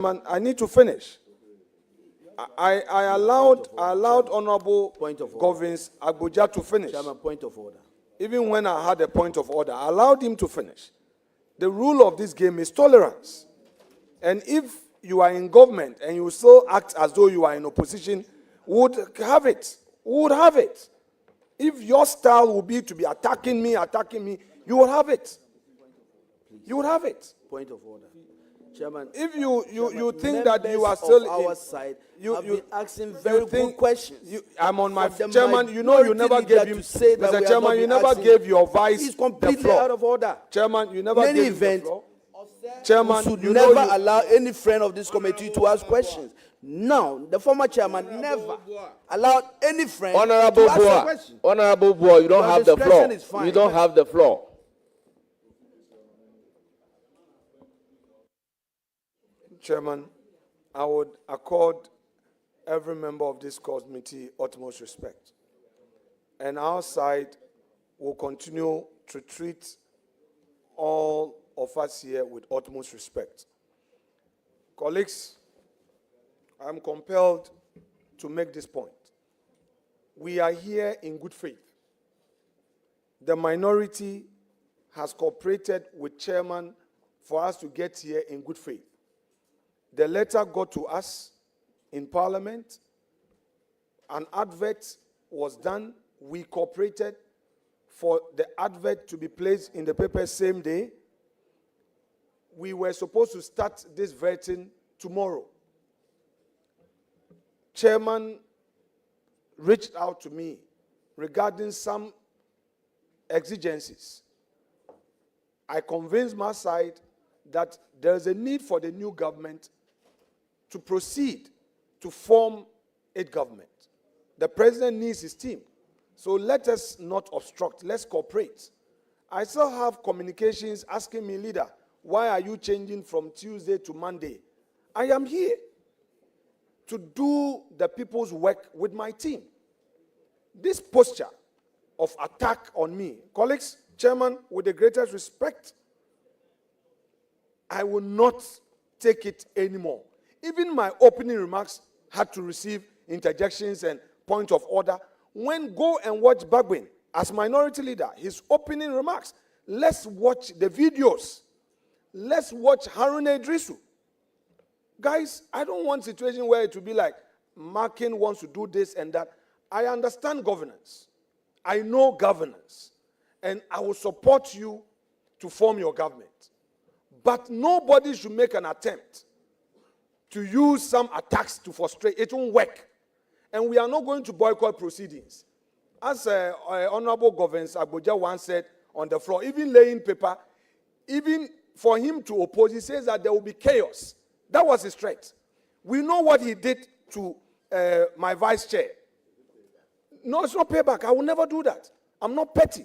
Man, I need to finish. I allowed Honorable Govins Agboja to finish. Chairman, point of order. Even when I had a point of order, I allowed him to finish. The rule of this game is tolerance. And if you are in government and you still act as though you are in opposition, would have it. Would have it. If your style would be to be attacking me, you would have it. You would have it. Point of order. Chairman, if you think that you are still our side, I've been asking very good questions. I'm on my Chairman. You know you never gave him. Mr. Chairman, you never gave your vice. He's completely out of order. Chairman, you never gave the floor. Chairman, should never allow any friend of this committee to ask questions. Now, the former chairman never allowed any friend to ask a question. Honorable Boy, you don't have the floor. You don't have the floor. Chairman, I would accord every member of this committee utmost respect. And our side will continue to treat all of us here with utmost respect. Colleagues, I'm compelled to make this point. We are here in good faith. The minority has cooperated with Chairman for us to get here in good faith. The letter got to us in Parliament. An advert was done. We cooperated for the advert to be placed in the paper same day. We were supposed to start this vetting tomorrow. Chairman reached out to me regarding some exigencies. I convinced my side that there is a need for the new government to proceed to form a government. The president needs his team. So let us not obstruct. Let's cooperate. I still have communications asking me, leader, why are you changing from Tuesday to Monday? I am here to do the people's work with my team. This posture of attack on me, colleagues, Chairman, with the greatest respect, I will not take it anymore. Even my opening remarks had to receive interjections and point of order. When go and watch Bagwin as minority leader, his opening remarks, let's watch the videos. Let's watch Harun Idrisu. Guys, I don't want a situation where it will be like Markin wants to do this and that. I understand governance. I know governance. And I will support you to form your government. But nobody should make an attempt to use some attacks to frustrate. It won't work. And we are not going to boycott proceedings. As Honorable Govins Agboja once said on the floor, even laying paper, even for him to oppose, he says that there will be chaos. That was his threat. We know what he did to my vice chair. No, it's not payback. I will never do that. I'm not petty.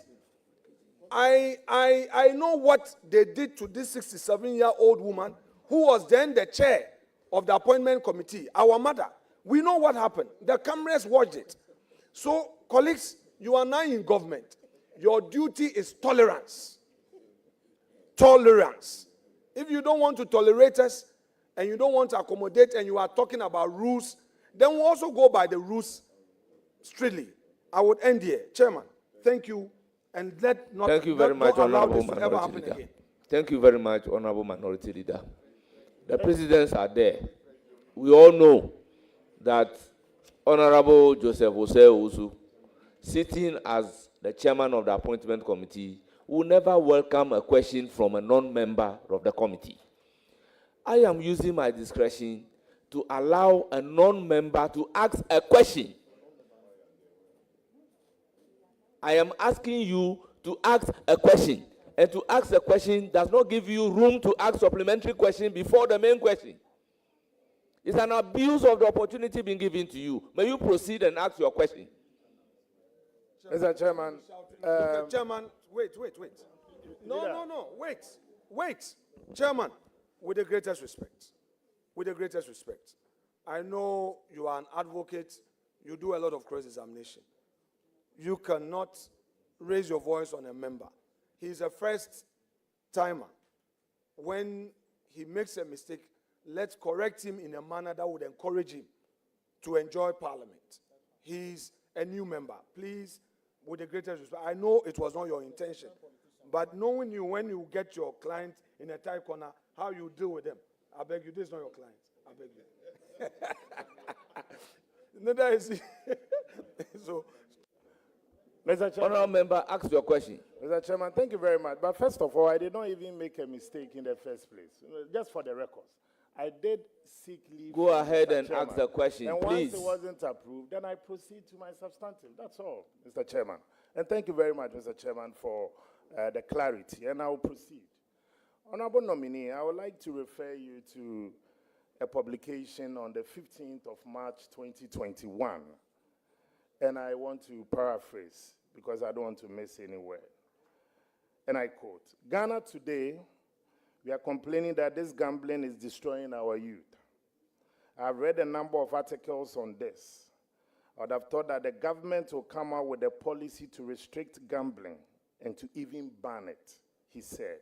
I know what they did to this 67-year-old woman who was then the chair of the appointment committee, our mother. We know what happened. The cameras watched it. So, colleagues, you are now in government. Your duty is tolerance. Tolerance. If you don't want to tolerate us and you don't want to accommodate and you are talking about rules, then we'll also go by the rules strictly. I would end here. Chairman, thank you. And thank you very much, Honorable Minority Leader. Thank you very much, Honorable Minority Leader. The presidents are there. We all know that Honorable Joseph Osei Owusu, sitting as the chairman of the appointment committee, will never welcome a question from a non-member of the committee. I am using my discretion to allow a non-member to ask a question. I am asking you to ask a question. And to ask a question does not give you room to ask supplementary question before the main question. It's an abuse of the opportunity being given to you. May you proceed and ask your question. Mr. Chairman. Chairman, wait. No, wait. Chairman, with the greatest respect, I know you are an advocate. You do a lot of cross-examination. You cannot raise your voice on a member. He's a first timer. When he makes a mistake, let's correct him in a manner that would encourage him to enjoy Parliament. He's a new member. Please, with the greatest respect, I know it was not your intention, but knowing you when you get your client in a tight corner, how you deal with them, I beg you, this is not your client. I beg you. Neither is he. So, Mr. Chairman, Honourable member, ask your question. Mr. Chairman, thank you very much. But first of all, I did not even make a mistake in the first place. Just for the records, I did seek leave. Go ahead Mr. and Chairman. ask the question, and please. once it wasn't approved, then I proceed to my substantive. That's all, Mr. Chairman. And thank you very much, Mr. Chairman, for the clarity. And I will proceed. Honourable nominee, I would like to refer you to a publication on the 15th of March 2021. And I want to paraphrase because I don't want to miss any word. And I quote, Ghana today, we are complaining that this gambling is destroying our youth. I've read a number of articles on this. I would have thought that the government will come out with a policy to restrict gambling and to even ban it, he said.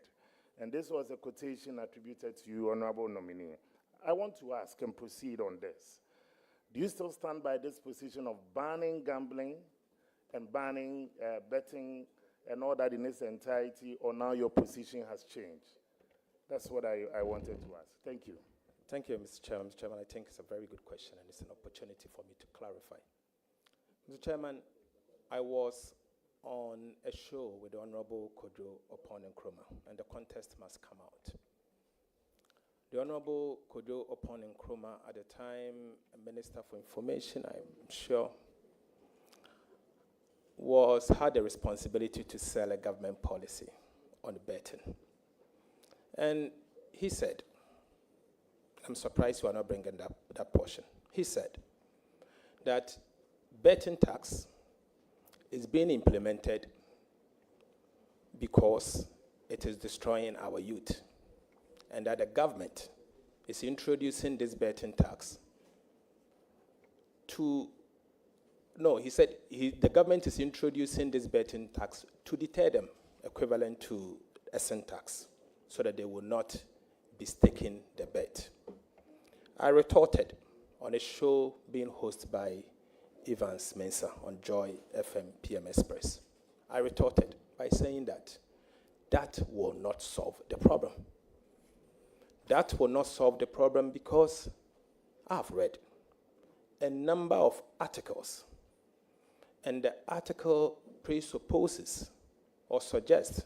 And this was a quotation attributed to you, Honourable nominee. I want to ask and proceed on this. Do you still stand by this position of banning gambling and banning betting and all that in its entirety, or now your position has changed? That's what I wanted to ask. Thank you. Thank you, Mr. Chairman. Mr. Chairman, I think it's a very good question, and it's an opportunity for me to clarify. Mr. Chairman, I was on a show with the Honorable Kojo Opon Nkrumah, and the contest must come out. The Honorable Kojo Opon Nkrumah, at the time Minister for Information, I'm sure, had the responsibility to sell a government policy on betting. And he said, I'm surprised you are not bringing that portion. He said that betting tax is being implemented because it is destroying our youth, and that the government is introducing this betting tax he said the government is introducing this betting tax to deter them, equivalent to a sin tax, so that they will not be staking the bet. I retorted on a show being hosted by Evans Mensah on Joy FM PM Express. I retorted by saying that will not solve the problem. That will not solve the problem because I've read a number of articles, and the article presupposes or suggests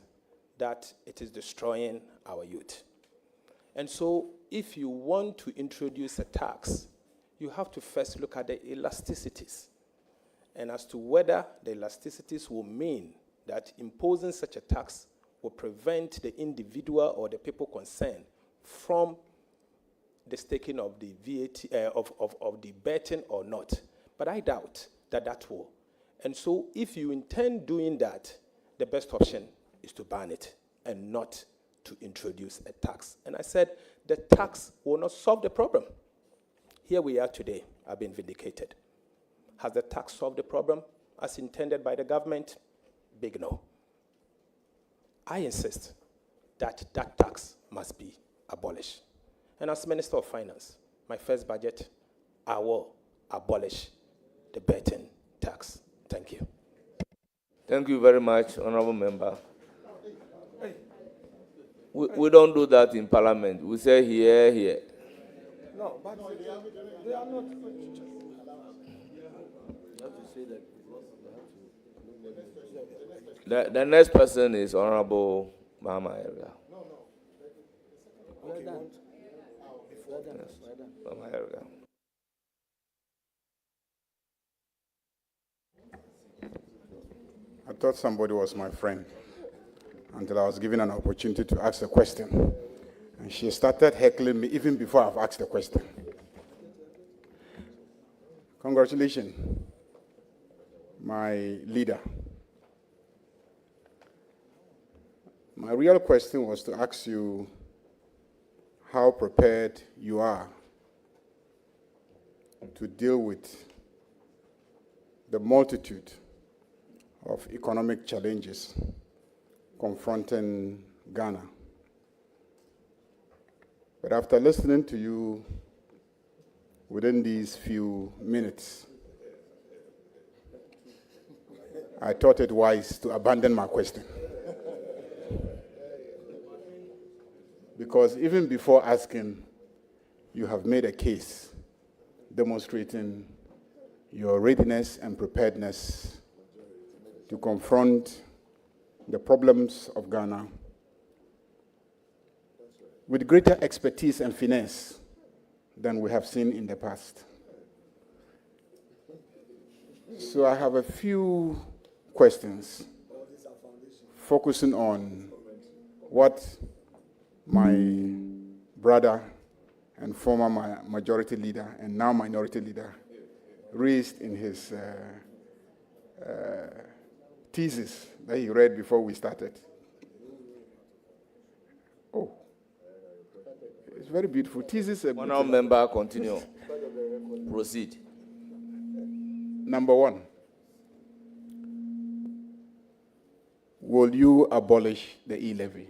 that it is destroying our youth. And so if you want to introduce a tax, you have to first look at the elasticities, and as to whether the elasticities will mean that imposing such a tax will prevent the individual or the people concerned from the staking of the VAT, of the betting or not. But I doubt that will. And so if you intend doing that, the best option is to ban it and not to introduce a tax. And I said the tax will not solve the problem. Here we are today. I've been vindicated. Has the tax solved the problem as intended by the government? Big no. I insist that that tax must be abolished. And as Minister of Finance, my first budget, I will abolish the betting tax. Thank you. Thank you very much, Honourable Member. We don't do that in Parliament. We say here. No, but they are not. The next person is Honourable Mama Area. Well done. Mama Area. I thought somebody was my friend until I was given an opportunity to ask a question. And she started heckling me even before I've asked the question. Congratulations, my leader. My real question was to ask you how prepared you are to deal with the multitude of economic challenges confronting Ghana, But after listening to you within these few minutes, I thought it wise to abandon my question. Because even before asking, you have made a case demonstrating your readiness and preparedness to confront the problems of Ghana with greater expertise and finesse than we have seen in the past. So I have a few questions focusing on what my brother and former majority leader and now minority leader raised in his thesis that he read before we started. Oh, it's very beautiful. Thesis. Honourable member, continue. Proceed. Number one, will you abolish the e-levy?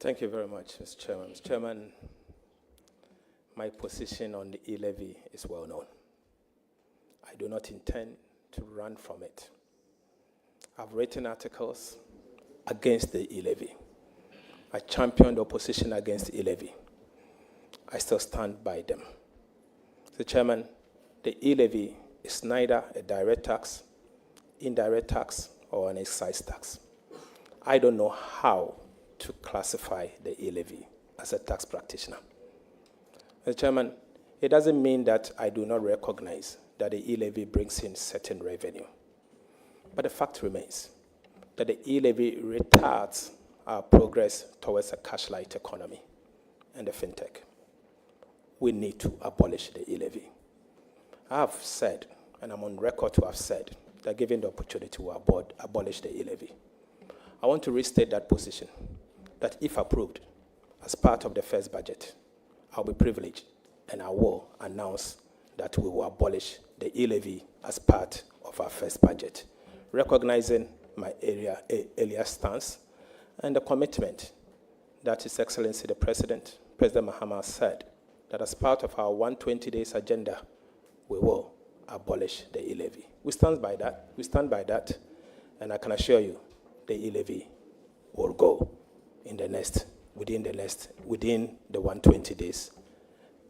Thank you very much, Mr. Chairman. Mr. Chairman, my position on the e-levy is well known. I do not intend to run from it. I've written articles against the e-levy. I championed opposition against the e-levy. I still stand by them. Mr. Chairman, the e-levy is neither a direct tax, indirect tax, or an excise tax. I don't know how to classify the e-levy as a tax practitioner. Mr. Chairman, it doesn't mean that I do not recognize that the e-levy brings in certain revenue. But the fact remains that the e-levy retards our progress towards a cash-light economy and the fintech. We need to abolish the e-levy. I have said, and I'm on record to have said, that given the opportunity to abolish the e-levy. I want to restate that position, that if approved as part of the first budget, I'll be privileged and I will announce that we will abolish the e-levy as part of our first budget, recognizing my earlier stance and the commitment that His Excellency the President Mahama said that as part of our 120 days agenda, we will abolish the e-levy. We stand by that, and I can assure you the e-levy will go within the 120 days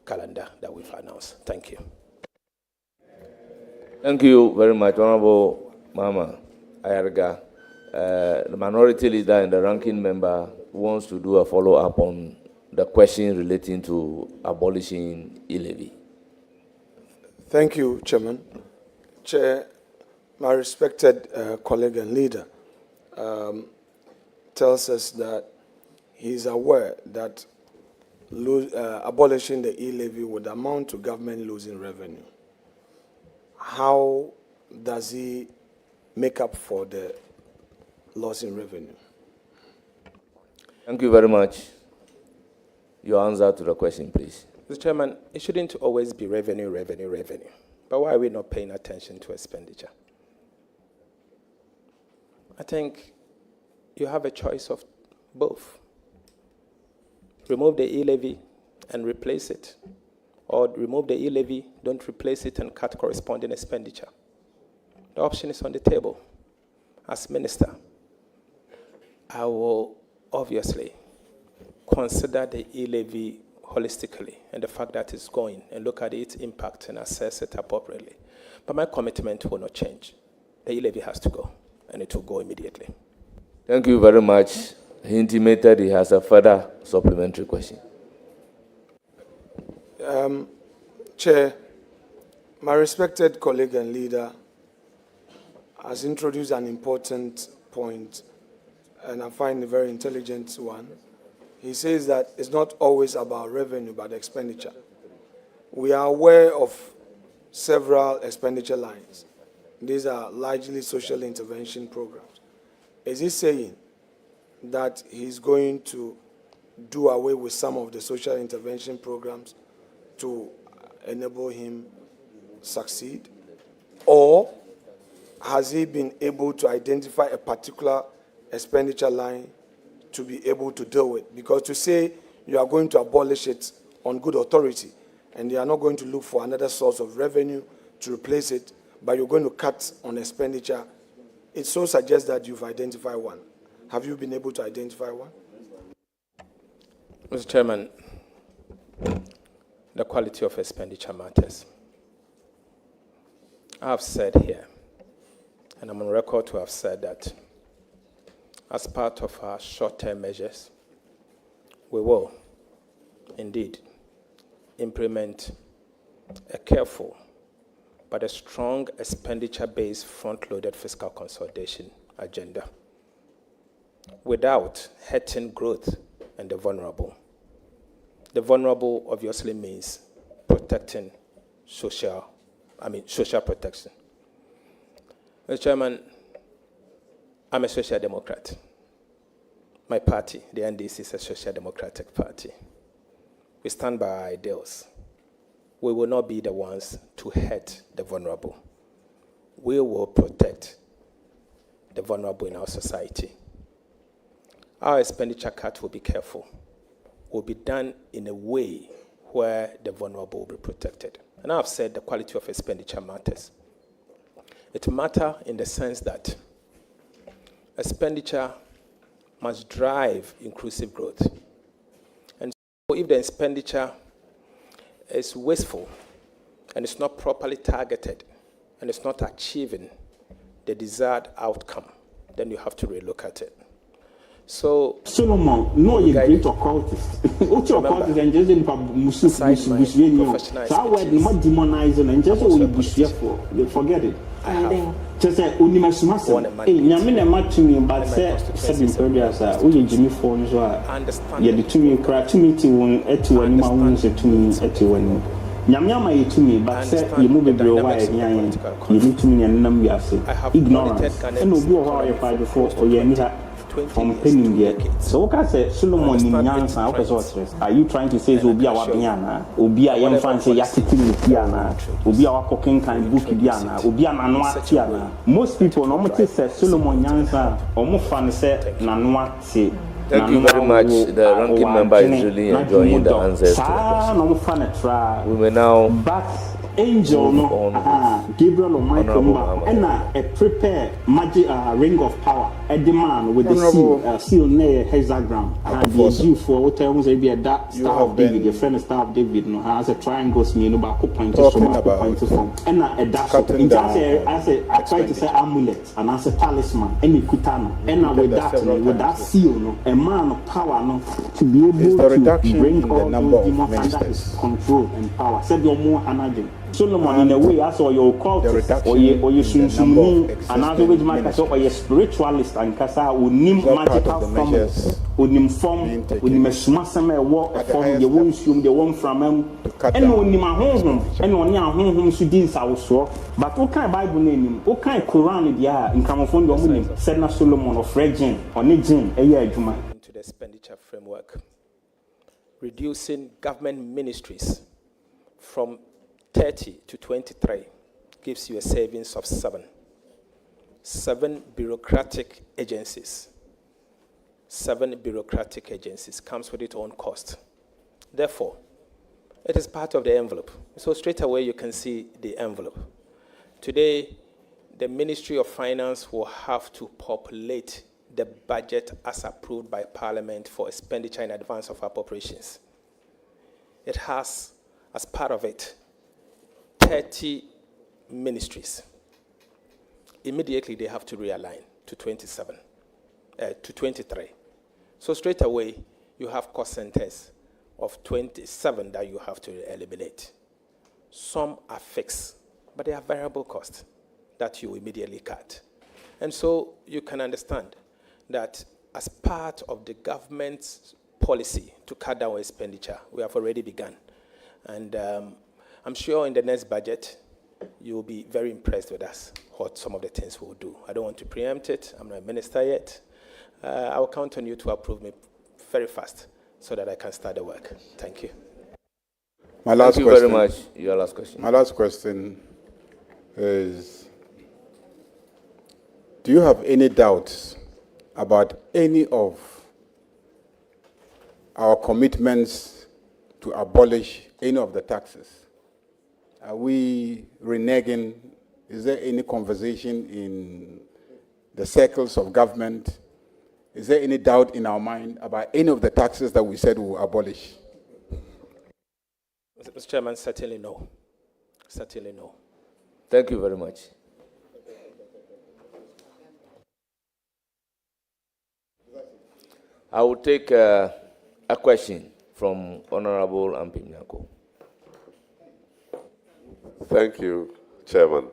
calendar that we've announced. Thank you. Thank you very much, Honorable Mama Ayarga. The minority leader and the ranking member wants to do a follow-up on the question relating to abolishing e-levy. Thank you, Chairman. Chair, my respected colleague and leader tells us that he is aware that abolishing the e-levy would amount to government losing revenue. How does he make up for the loss in revenue? Thank you very much. Your answer to the question, please. Mr. Chairman, it shouldn't always be revenue. But why are we not paying attention to expenditure? I think you have a choice of both. Remove the e-levy and replace it. Or remove the e-levy, don't replace it, and cut corresponding expenditure. The option is on the table. As minister, I will obviously consider the e-levy holistically and the fact that it's going and look at its impact and assess it appropriately. But my commitment will not change. The e-levy has to go, and it will go immediately. Thank you very much. He intimated he has a further supplementary question. Chair, my respected colleague and leader has introduced an important point, and I find a very intelligent one. He says that it's not always about revenue, but expenditure. We are aware of several expenditure lines. These are largely social intervention programs. Is he saying that he's going to do away with some of the social intervention programs to enable him succeed? Or has he been able to identify a particular expenditure line to be able to deal with. Because to say you are going to abolish it on good authority and you are not going to look for another source of revenue to replace it, but you're going to cut on expenditure, it so suggests that you've identified one. Have you been able to identify one? Mr. Chairman, the quality of expenditure matters. I have said here, and I'm on record to have said that as part of our short-term measures, we will indeed implement a careful but a strong expenditure-based front-loaded fiscal consolidation agenda without hurting growth and the vulnerable. The vulnerable obviously means protecting social protection. Mr. Chairman, I'm a social democrat. My party, the NDC, is a social democratic party. We stand by our ideals. We will not be the ones to hurt the vulnerable. We will protect the vulnerable in our society. Our expenditure cut will be careful, will be done in a way where the vulnerable will be protected. And I've said the quality of expenditure matters. It matters in the sense that expenditure must drive inclusive growth. And so if the expenditure is wasteful and it's not properly targeted and it's not achieving the desired outcome, then you have to relook at it. So Solomon, no, you're great occultist. What your occultist and just in Musu, so I would not demonize and just what you bush for. Forget it. Just say, Unimasumasa. Yamina match me, but say, 7 periods are only Jimmy phones are. Yet the 2 me cry to me to one at 2 and my wounds at 2 me at 2 and Yamyama to me, but say you move a blow away, you need to me and number ignorance. And will be horrified before or Yamita. From penning yet. So, what I say, Solomon in Yansa, are you trying to say Zobia Wabiana, Ubia Yam Fancy Yasiti Piana, Ubia cooking kind book Diana, Ubia Nanua Tiana? Most people normally say Solomon Yansa, or more fun say Nanua say. Thank you very much. The ranking member is really enjoying the answers to the question. We will now. But Angel no, Gabriel or Michael and a prepare magic ring of power. A demand with the seal near hexagram. These you for what times be a dark star of David, your friend star of David, no has a triangle me no back point to from and a dash. I try to say amulet and as a talisman, any kutano, and with that seal, no, a man of power, no, to be able to bring all those demons under his control and power. Said you're more anagin. Solomon, in a way, I saw your cult or you soon another way, or your spiritualist and Kasa would name magical forms, would name form, would name a smasame walk from the womb, the one from him, and when my home, and when your home should dance our sword. But what kind of Bible name, what kind of Quran, yeah, in Camophone, your name, said Solomon of Regin or Nijin, a year Juma. Into the expenditure framework, reducing government ministries from 30 to 23 gives you a savings of 7 bureaucratic agencies. 7 bureaucratic agencies comes with its own cost. Therefore, it is part of the envelope. So straight away you can see the envelope. Today, the Ministry of Finance will have to populate the budget as approved by Parliament for expenditure in advance of appropriations. It has, as part of it, 30 ministries. Immediately they have to realign to 23. So straight away you have cost centers of 27 that you have to eliminate. Some are fixed, but they are variable costs that you immediately cut. And so you can understand that as part of the government's policy to cut down expenditure, we have already begun. And I'm sure in the next budget, you will be very impressed with us, what some of the things we'll do. I don't want to preempt it. I'm not a minister yet. I will count on you to approve me very fast so that I can start the work. Thank you. Thank you very much. Your last question. My last question is, do you have any doubts about any of our commitments to abolish any of the taxes? Are we reneging? Is there any conversation in the circles of government? Is there any doubt in our mind about any of the taxes that we said we will abolish? Mr. Chairman, certainly no. Certainly no. Thank you very much. I will take a question from Honorable Ampimnyako. Thank you, Chairman.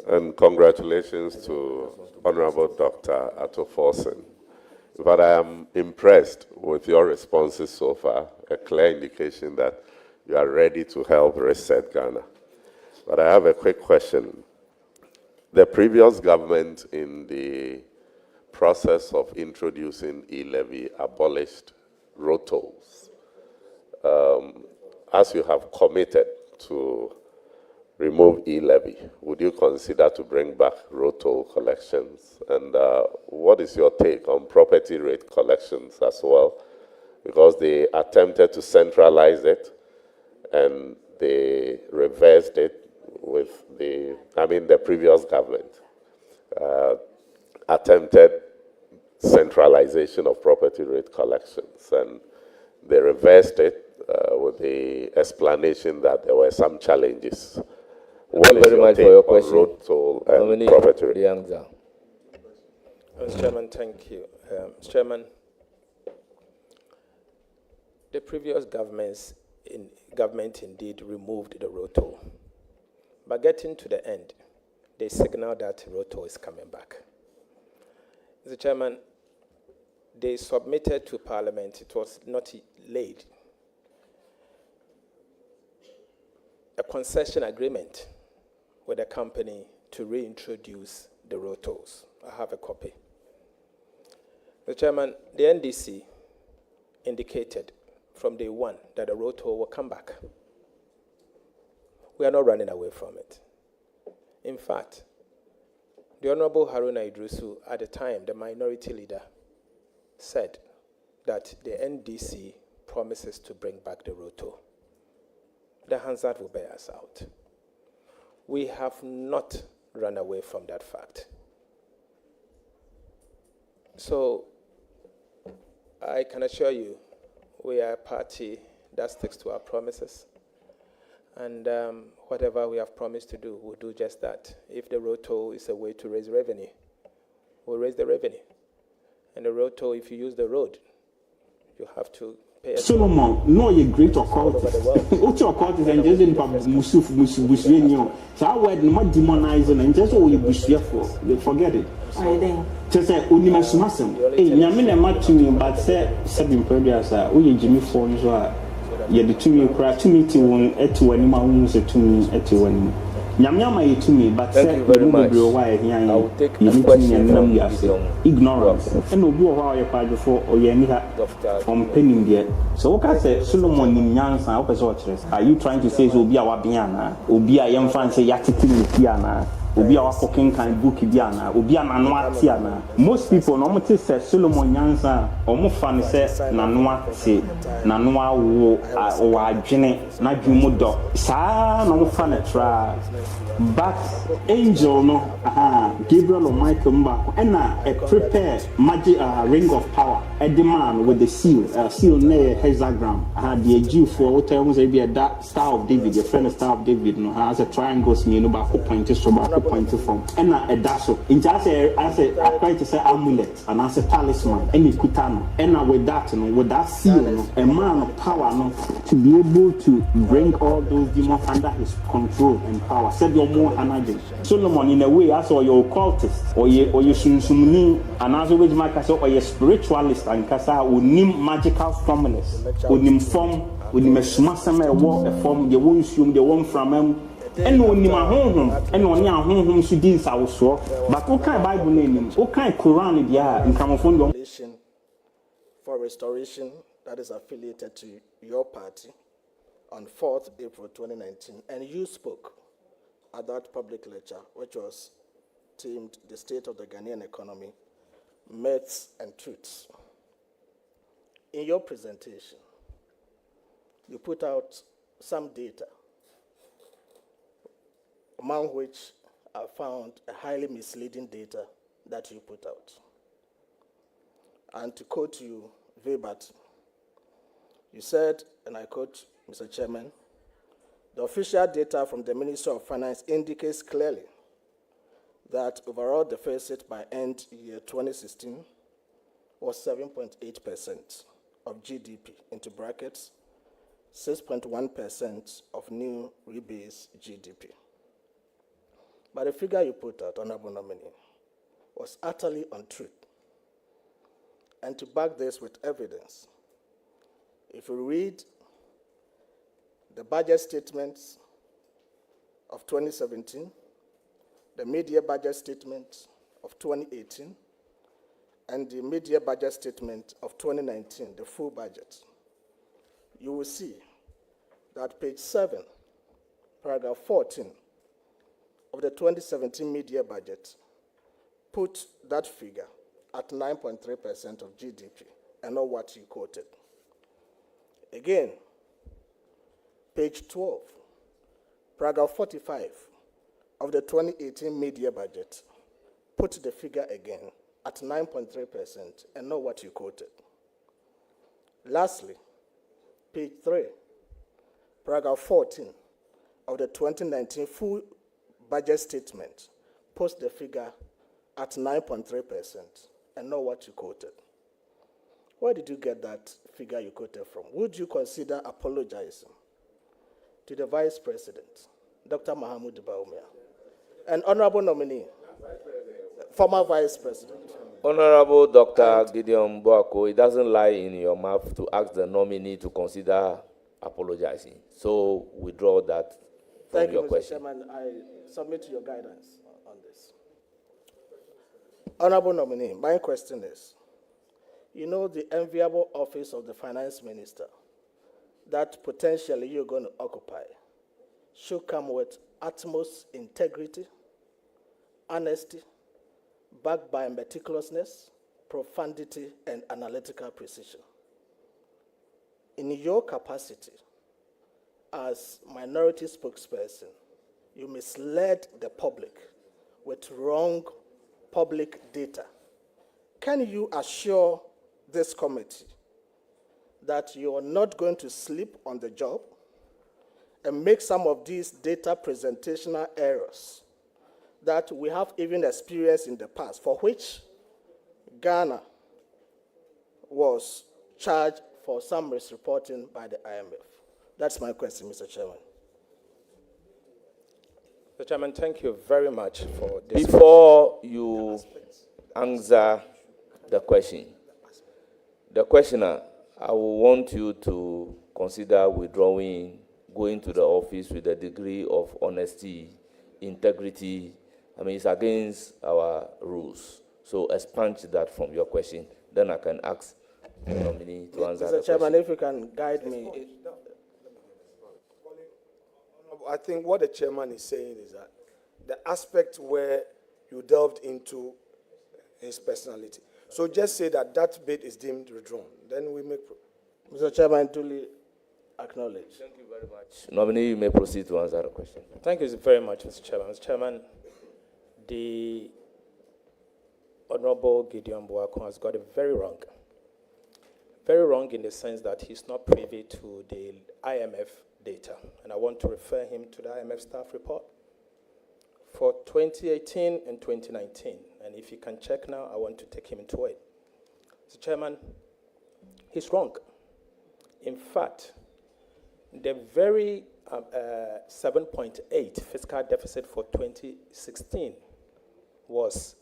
And congratulations to Honorable Dr. Ato Forsen. But I am impressed with your responses so far, a clear indication that you are ready to help reset Ghana. But I have a quick question. The previous government, in the process of introducing e-levy, abolished road tolls. As you have committed to remove e-levy, would you consider to bring back road toll collections? And what is your take on property rate collections as well? Because they attempted to centralize it and they reversed it with the previous government attempted centralization of property rate collections, and they reversed it with the explanation that there were some challenges. What is your take on road toll and property rate? Mr. Chairman, thank you. Mr. Chairman, the previous government indeed removed the road toll. But getting to the end, they signaled that road toll is coming back. Mr. Chairman, they submitted to Parliament, it was not laid, a concession agreement with the company to reintroduce the road tolls. I have a copy. Mr. Chairman, the NDC indicated from day one that the road toll will come back. We are not running away from it. In fact, the Honorable Haruna Idrisu, at the time, the minority leader, said that the NDC promises to bring back the road toll. The Hansard will bear us out. We have not run away from that fact. So, I can assure you, we are a party that sticks to our promises. And whatever we have promised to do, we'll do just that. If the road toll is a way to raise revenue, we'll raise the revenue. And the road toll, if you use the road, you have to pay. Solomon, no, you're great occultist. What's your occultist and just in Musuf, so I would not demonizing and just all you bush for. They forget it. Just say, Unimasum. Yamina match me, but say, 7 previous, we Jimmy phones are. You the 2 me cry to me to one at 2 animals at 2 me at 2 animals. Yamyama to me, but thank you very much. I will take a question from ignorance. And we'll do how you fight before or you from penning there. So, what I say, Solomon in Yansan, are you trying to say, so be our Biana, or be a young fancy Yatiti Piana? Obi a fucking kind book Diana, Obi an Tiana. Most people normally say Solomon Yansa, or more fun say Nanua say Nanua or Jenny, Najumudo. Sa no fun a try. But Angel no, Gabriel or Michael Mbako, and a prepared magic ring of power, a demand with the seal near hexagram. The Jew for what terms be a dark Star of David, your friend Star of David, no has a triangle, you know, back pointed from pointed from, and a dasso. In just I try to say amulet, and as a talisman, any kutano, and with that seal, a man of power, to be able to bring all those demons under his control and power. Said your more energy. Solomon, in a way, I saw your occultist, or you summoning, and as always, my castle, or your spiritualist, and Kasa, would name magical formulas, would name form, would name a smasama war, a form, the won't assume the one from them. And when you are home, and when you are home, she did so. But what kind of Bible name? What kind of Quran is there in Camophone? For restoration that is affiliated to your party on 4th April 2019, and you spoke at that public lecture, which was themed The State of the Ghanaian Economy myths and truths. In your presentation, you put out some data, among which I found a highly misleading data that you put out. And to quote you verbatim, you said, and I quote, Mr. Chairman, the official data from the Ministry of Finance indicates clearly that overall deficit by end year 2016 was 7.8% of GDP, into brackets, 6.1% of new rebase GDP. But the figure you put out, Honorable Nominee, was utterly untrue. And to back this with evidence, if you read the budget statements of 2017, the mid-year budget statement of 2018, and the mid-year budget statement of 2019, the full budget, you will see that page 7, paragraph 14 of the 2017 mid-year budget put that figure at 9.3% of GDP, and not what you quoted. Again, page 12, paragraph 45 of the 2018 mid-year budget put the figure again at 9.3%, and not what you quoted. Lastly, page 3, paragraph 14 of the 2019 full budget statement puts the figure at 9.3%, and not what you quoted. Where did you get that figure you quoted from? Would you consider apologizing to the Vice President, Dr. Mahamudu Bawumia, and Honorable Nominee, former Vice President? Honorable Dr. Gideon Boako, it doesn't lie in your mouth to ask the nominee to consider apologizing. So withdraw that from your question. Thank you, Mr. Chairman. I submit to your guidance on this. Honorable Nominee, my question is, you know the enviable office of the Finance Minister that potentially you're going to occupy should come with utmost integrity, honesty, backed by meticulousness, profundity, and analytical precision. In your capacity as minority spokesperson, you misled the public with wrong public data. Can you assure this committee that you are not going to sleep on the job and make some of these data presentational errors that we have even experienced in the past, for which Ghana was charged for some misreporting by the IMF? That's my question, Mr. Chairman. Mr. Chairman, thank you very much for this. Before you answer the question, the questioner, I will want you to consider withdrawing, going to the office with a degree of honesty, integrity. I mean, it's against our rules. So expunge that from your question. Then I can ask the nominee to answer the question. Mr. Chairman, if you can guide me. I think what the chairman is saying is that the aspect where you delved into his personality. So just say that that bit is deemed withdrawn. Then we make... Mr. Chairman, duly acknowledge. Thank you very much. Nominee, you may proceed to answer the question. Thank you very much, Mr. Chairman. Mr. Chairman, the Honorable Gideon Boako has got it very wrong. Very wrong in the sense that he's not privy to the IMF data. And I want to refer him to the IMF staff report for 2018 and 2019. And if you can check now, I want to take him into it. Mr. Chairman, he's wrong. In fact, the very 7.8 fiscal deficit for 2016 was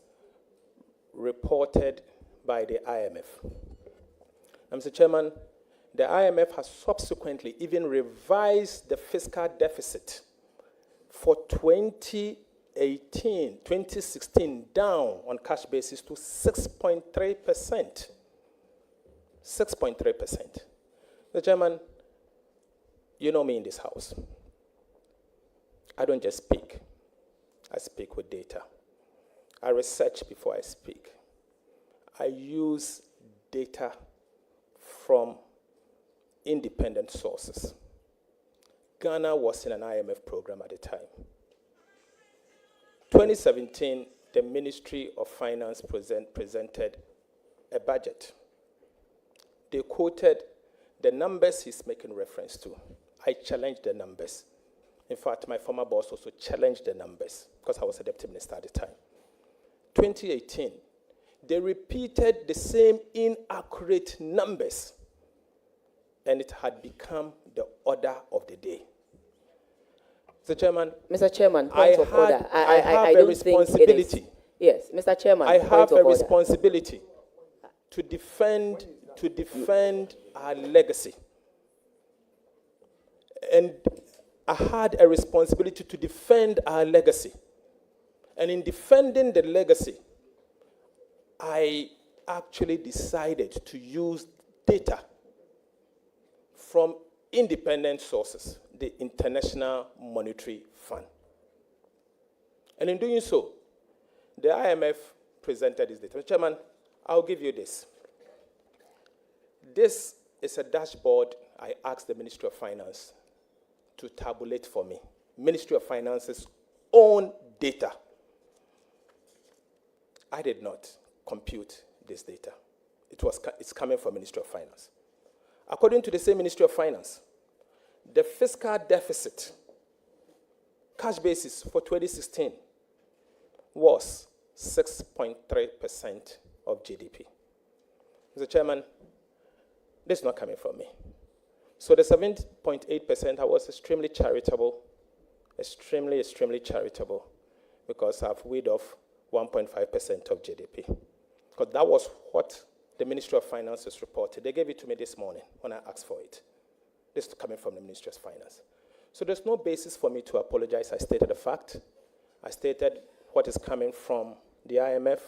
reported by the IMF. And Mr. Chairman, the IMF has subsequently even revised the fiscal deficit for 2016 down on cash basis to 6.3%. 6.3%. Mr. Chairman, you know me in this house. I don't just speak. I speak with data. I research before I speak. I use data from independent sources. Ghana was in an IMF program at the time. 2017, the Ministry of Finance presented a budget. They quoted the numbers he's making reference to. I challenged the numbers. In fact, my former boss also challenged the numbers because I was a deputy minister at the time. 2018, they repeated the same inaccurate numbers, and it had become the order of the day. Mr. Chairman, point of order. I have a responsibility. Yes, Mr. Chairman, I have a order. responsibility to defend our legacy. And I had a responsibility to defend our legacy. And in defending the legacy, I actually decided to use data from independent sources, the International Monetary Fund. And in doing so, the IMF presented this data. Mr. Chairman, I'll give you this. This is a dashboard I asked the Ministry of Finance to tabulate for me. Ministry of Finance's own data. I did not compute this data. It's coming from Ministry of Finance. According to the same Ministry of Finance, the fiscal deficit, cash basis for 2016, was 6.3% of GDP. Mr. Chairman, this is not coming from me. So the 7.8%, I was extremely charitable, extremely charitable, because I've weighed off 1.5% of GDP. Because that was what the Ministry of Finance has reported. They gave it to me this morning when I asked for it. This is coming from the Ministry of Finance. So there's no basis for me to apologize. I stated the fact. I stated what is coming from the IMF,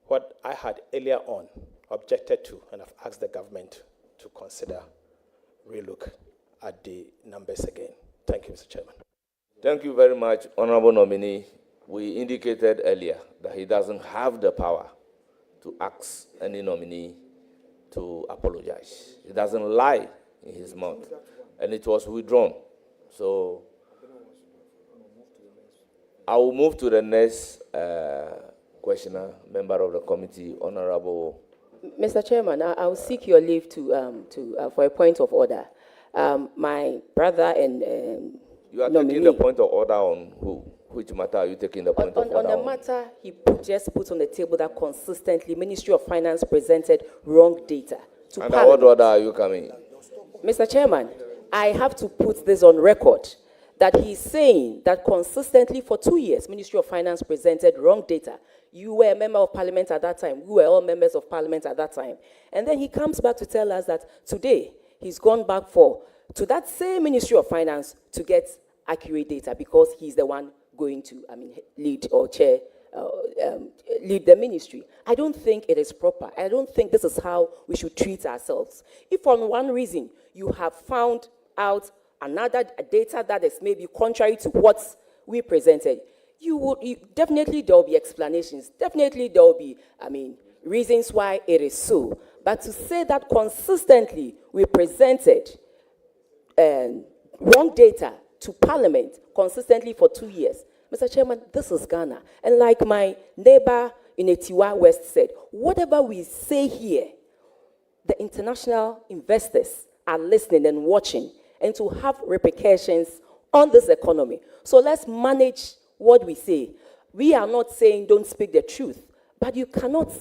what I had earlier on objected to, and I've asked the government to consider relook at the numbers again. Thank you, Mr. Chairman. Thank you very much, Honorable Nominee. We indicated earlier that he doesn't have the power to ask any nominee to apologize. He doesn't lie in his mouth, and it was withdrawn. So I will move to the next questioner, member of the committee, Honorable. Mr. Chairman, I will seek your leave for a point of order. My brother and you are nominee, taking the point of order on who? Which matter are you taking the point of order on? On the matter he just put on the table that consistently Ministry of Finance presented wrong data to Under what order are you coming? Mr. Chairman, I have to put this on record that he's saying that consistently for 2 years, Ministry of Finance presented wrong data. You were a member of parliament at that time. We were all members of parliament at that time. And then he comes back to tell us that today he's gone back to that same Ministry of Finance to get accurate data because he's the one going to, lead or chair, lead the ministry. I don't think it is proper. I don't think this is how we should treat ourselves. If for one reason you have found out another data that is maybe contrary to what we presented, definitely there will be explanations. Definitely there will be, reasons why it is so. But to say that consistently we presented wrong data to Parliament consistently for 2 years, Mr. Chairman, this is Ghana. And like my neighbor in Etiwa West said, whatever we say here, the international investors are listening and watching, and to have repercussions on this economy. So let's manage what we say. We are not saying don't speak the truth, but you cannot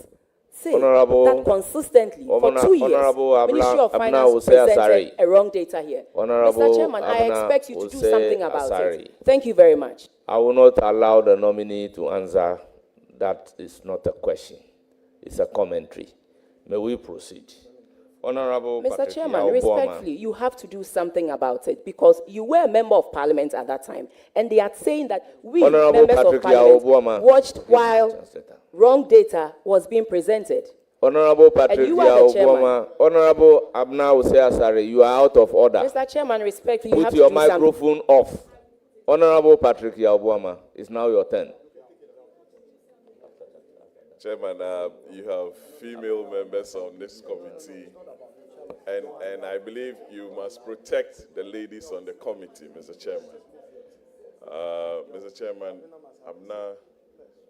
say that consistently for 2 years, Ministry of Finance presented a wrong data here. Mr. Chairman, I expect you to do something about it. Thank you very much. I will not allow the nominee to answer. That is not a question. It's a commentary. May we proceed? Honorable Mr. Chairman, respectfully, you have to do something about it because you were a member of parliament at that time, and they are saying that we, members of parliament, watched while wrong data was being presented. Honorable Patrick Obama, Honorable Abna Asare, you are out of order. Mr. Chairman, respectfully, you have Put to your do microphone off. Honorable Patrick Obama, it's now your turn. Chairman, you have female members on this committee, and I believe you must protect the ladies on the committee, Mr. Chairman. Mr. Chairman, Abna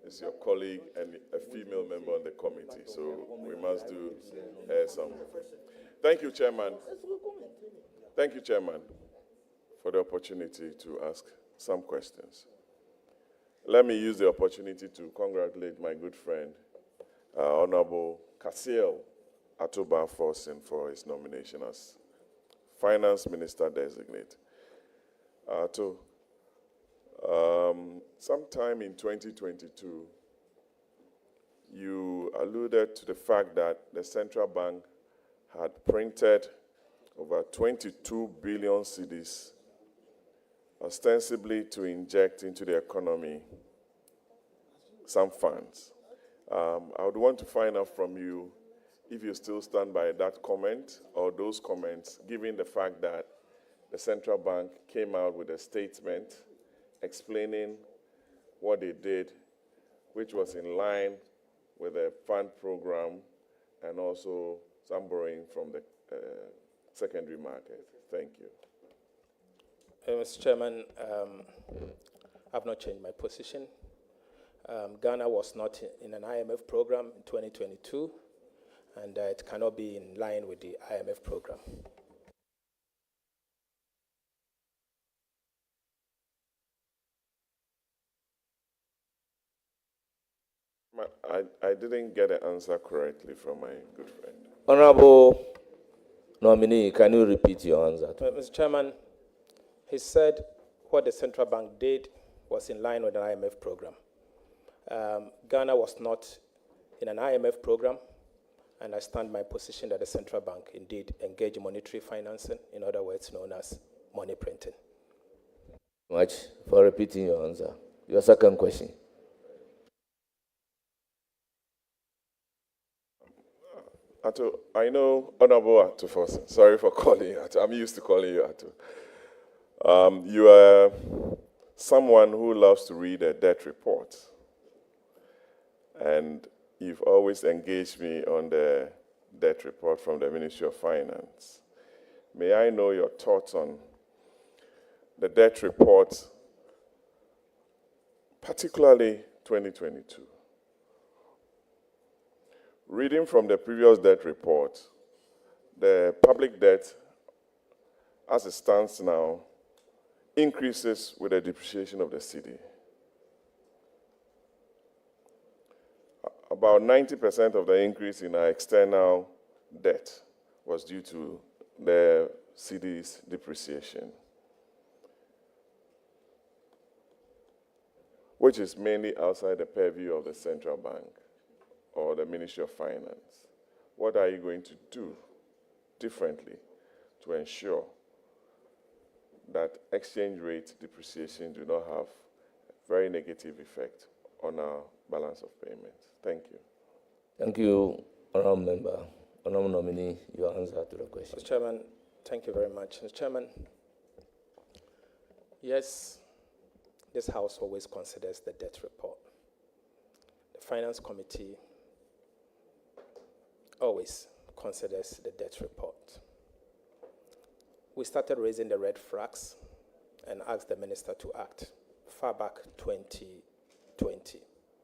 is your colleague and a female member on the committee, so we must do some. Thank you, Chairman. Thank you, Chairman, for the opportunity to ask some questions. Let me use the opportunity to congratulate my good friend, Honorable Kasiel Atuba-Forson, for his nomination as Finance Minister Designate. Sometime in 2022, you alluded to the fact that the central bank had printed over 22 billion cedis, ostensibly to inject into the economy some funds. I would want to find out from you if you still stand by that comment or those comments, given the fact that the central bank came out with a statement explaining what they did, which was in line with the fund program and also some borrowing from the secondary market. Thank you. Mr. Chairman, I've not changed my position. Ghana was not in an IMF program in 2022, and it cannot be in line with the IMF program. I didn't get the answer correctly from my good friend. Honorable nominee, can you repeat your answer? Mr. Chairman, he said what the central bank did was in line with an IMF program. Ghana was not in an IMF program, and I stand my position that the central bank indeed engaged in monetary financing, in other words known as money printing. Much for repeating your answer. Your second question. Ato, I know Honorable Ato Forson. Sorry for calling you Ato. I'm used to calling you Ato. You are someone who loves to read a debt report. And you've always engaged me on the debt report from the Ministry of Finance. May I know your thoughts on the debt report, particularly 2022? Reading from the previous debt report, the public debt, as it stands now, increases with the depreciation of the cedi. About 90% of the increase in our external debt was due to the cedi's depreciation, which is mainly outside the purview of the central bank or the Ministry of Finance. What are you going to do differently to ensure that exchange rate depreciation do not have a very negative effect on our balance of payments? Thank you. Thank you, Honourable Member. Honourable Nominee, your answer to the question. Mr. Chairman, thank you very much. Mr. Chairman, yes, this House always considers the debt report. The Finance Committee always considers the debt report. We started raising the red flags and asked the minister to act far back 2020.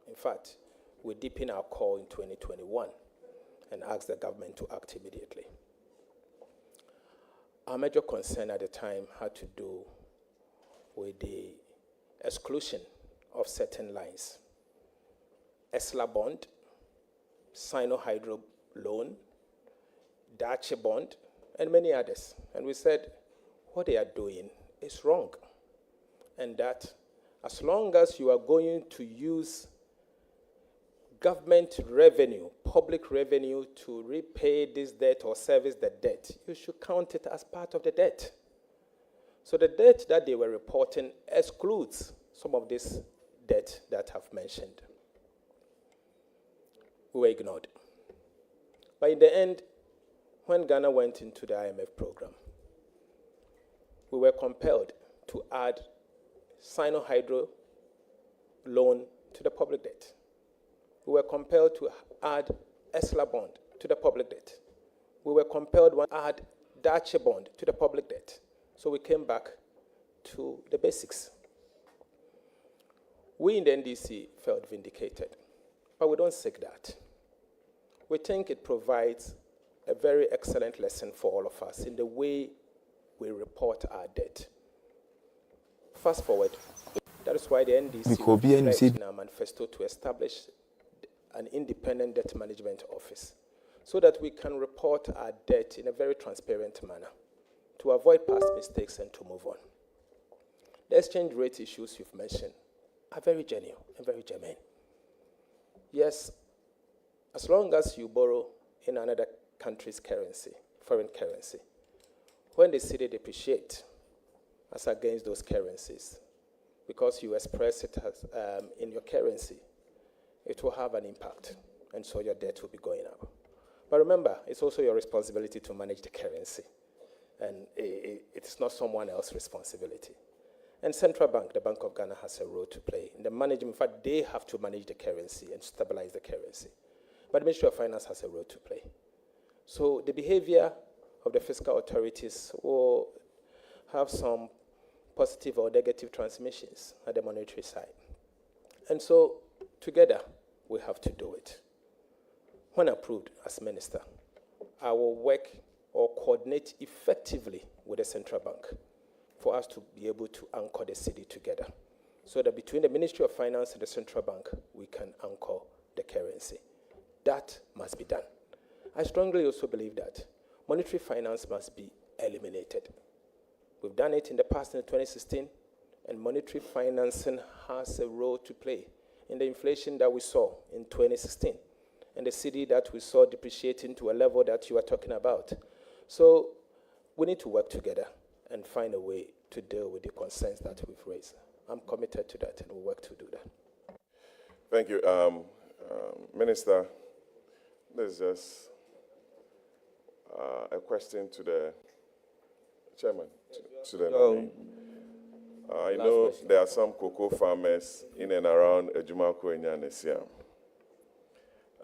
In fact, we deepened our call in 2021 and asked the government to act immediately. Our major concern at the time had to do with the exclusion of certain lines. ESLA bond, Sino-Hydro loan, Dache bond, and many others. And we said, what they are doing is wrong. And that as long as you are going to use government revenue, public revenue, to repay this debt or service the debt, you should count it as part of the debt. So the debt that they were reporting excludes some of this debt that I've mentioned. We were ignored. But in the end, when Ghana went into the IMF program, we were compelled to add Sino-Hydro loan to the public debt. We were compelled to add ESLA bond to the public debt. We were compelled to add Dache bond to the public debt. So we came back to the basics. We in the NDC felt vindicated, but we don't seek that. We think it provides a very excellent lesson for all of us in the way we report our debt. Fast forward, that is why the NDC pledged in our manifesto to establish an independent debt management office so that we can report our debt in a very transparent manner to avoid past mistakes and to move on. The exchange rate issues you've mentioned are very genuine and very germane. Yes, as long as you borrow in another country's currency, foreign currency, when the cedi depreciates as against those currencies, because you express it as, in your currency, it will have an impact, and so your debt will be going up. But remember, it's also your responsibility to manage the currency, and it's not someone else's responsibility. And Central Bank, the Bank of Ghana, has a role to play in the management. In fact, they have to manage the currency and stabilize the currency. But the Ministry of Finance has a role to play. So the behavior of the fiscal authorities will have some positive or negative transmissions at the monetary side. And so together, we have to do it. When approved as minister, I will work or coordinate effectively with the central bank for us to be able to anchor the cedi together, so that between the Ministry of Finance and the central bank, we can anchor the currency. That must be done. I strongly also believe that monetary finance must be eliminated. We've done it in the past in 2016, and monetary financing has a role to play in the inflation that we saw in 2016, and the cedi that we saw depreciating to a level that you are talking about. So we need to work together and find a way to deal with the concerns that we've raised. I'm committed to that, and we'll work to do that. Thank you. Minister, there's just a question to the chairman, to the nominee. I know there are some cocoa farmers in and around Ejumako and Nsem.